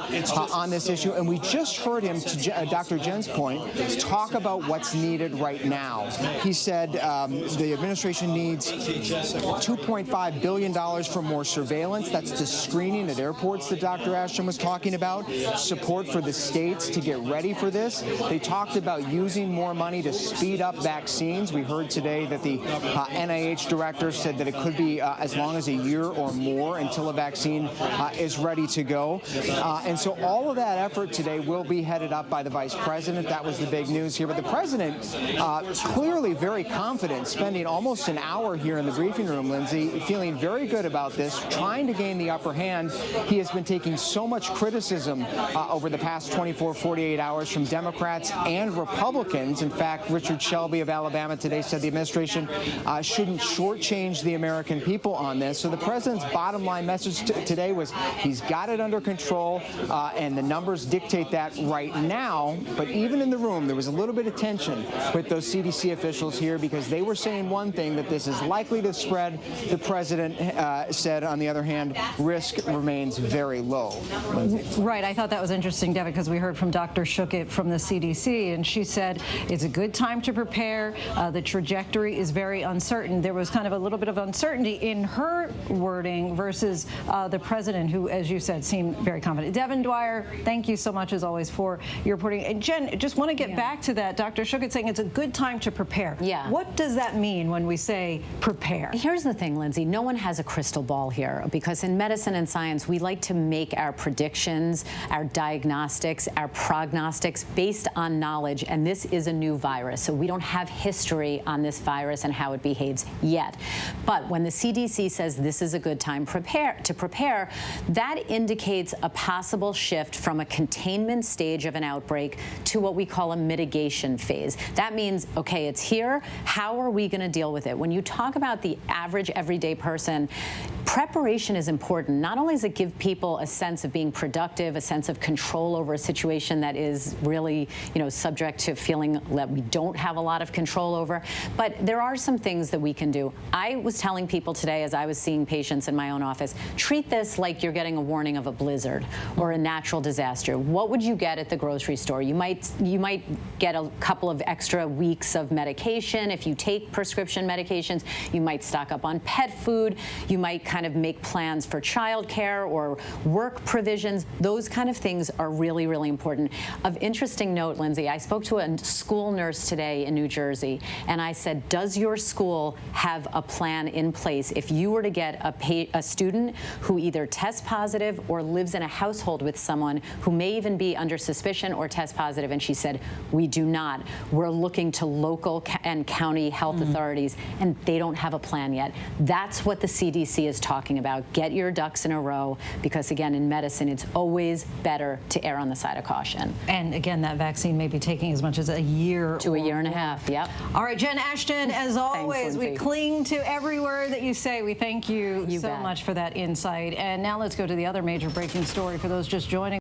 on this issue. And we just heard him, to Dr. Jen's point, talk about what's needed right now. He said the administration needs $2.5 billion for more surveillance. That's the screening at airports that Dr. Ashton was talking about. Support for the states to get ready for this. They talked about using more money to speed up vaccines. We heard today that the NIH director said that it could be as long as a year or more until a vaccine is ready to go. And so all of that effort today will be headed up by the Vice President. That was the big news here. But the President clearly very confident, spending almost an hour here in the briefing room, Lindsay, feeling very good about this, trying to gain the upper hand. He has been taking so much criticism over the past 24, 48 hours from Democrats and Republicans. In fact, Richard Shelby of Alabama today said the administration shouldn't shortchange the American people on this. So the President's bottom line message today was he's got it under control, and the numbers dictate that right now. But even in the room, there was a little bit of tension with those CDC officials here, because they were saying one thing, that this is likely to spread. The President said, on the other hand, risk remains very low. Lindsay. Right. I thought that was interesting, Devin, because we heard from Dr. Schuchat from the CDC, and she said it's a good time to prepare. The trajectory is very uncertain. There was kind of a little bit of uncertainty in her wording versus the President, who, as you said, seemed very confident. Devin Dwyer, thank you so much, as always, for your reporting. And Jen, just want to get back to that. Dr. Schuchat saying it's a good time to prepare. Yeah. What does that mean when we say prepare? Here's the thing, Lindsay. No one has a crystal ball here, because in medicine and science, we like to make our predictions, our diagnostics, our prognostics based on knowledge, and this is a new virus, so we don't have history on this virus and how it behaves yet. But But when the CDC says this is a good time to prepare, that indicates a possible shift from a containment stage of an outbreak to what we call a mitigation phase. That means, okay, it's here. How are we going to deal with it? When you talk about the average everyday person, preparation is important. Not only does it give people a sense of being productive, a sense of control over a situation that is really, subject to feeling that we don't have a lot of control over, but there are some things that we can do. I was telling people today as I was seeing patients in my own office, treat this like you're getting a warning of a blizzard or a natural disaster. What would you get at the grocery store? You might get a couple of extra weeks of medication. If you take prescription medications, you might stock up on pet food. You might kind of make plans for childcare or work provisions. Those kind of things are really, really important. Of interesting note, Lindsay, I spoke to a school nurse today in New Jersey, and I said, does your school have a plan in place if you were to get a student who either tests positive or lives in a household with someone who may even be under suspicion or test positive? And she said, we do not. We're looking to local and county health authorities, and they don't have a plan yet. That's what the CDC is talking about. Get your ducks in a row, because again, in medicine, it's always better to err on the side of caution. And again, that vaccine may be taking as much as a year to a year and a half. Yep. All right, Jen Ashton, as always, we Lindsay. cling to every word that you say. We thank you so bet. much for that insight. And now let's go to the other major breaking story for those just joining.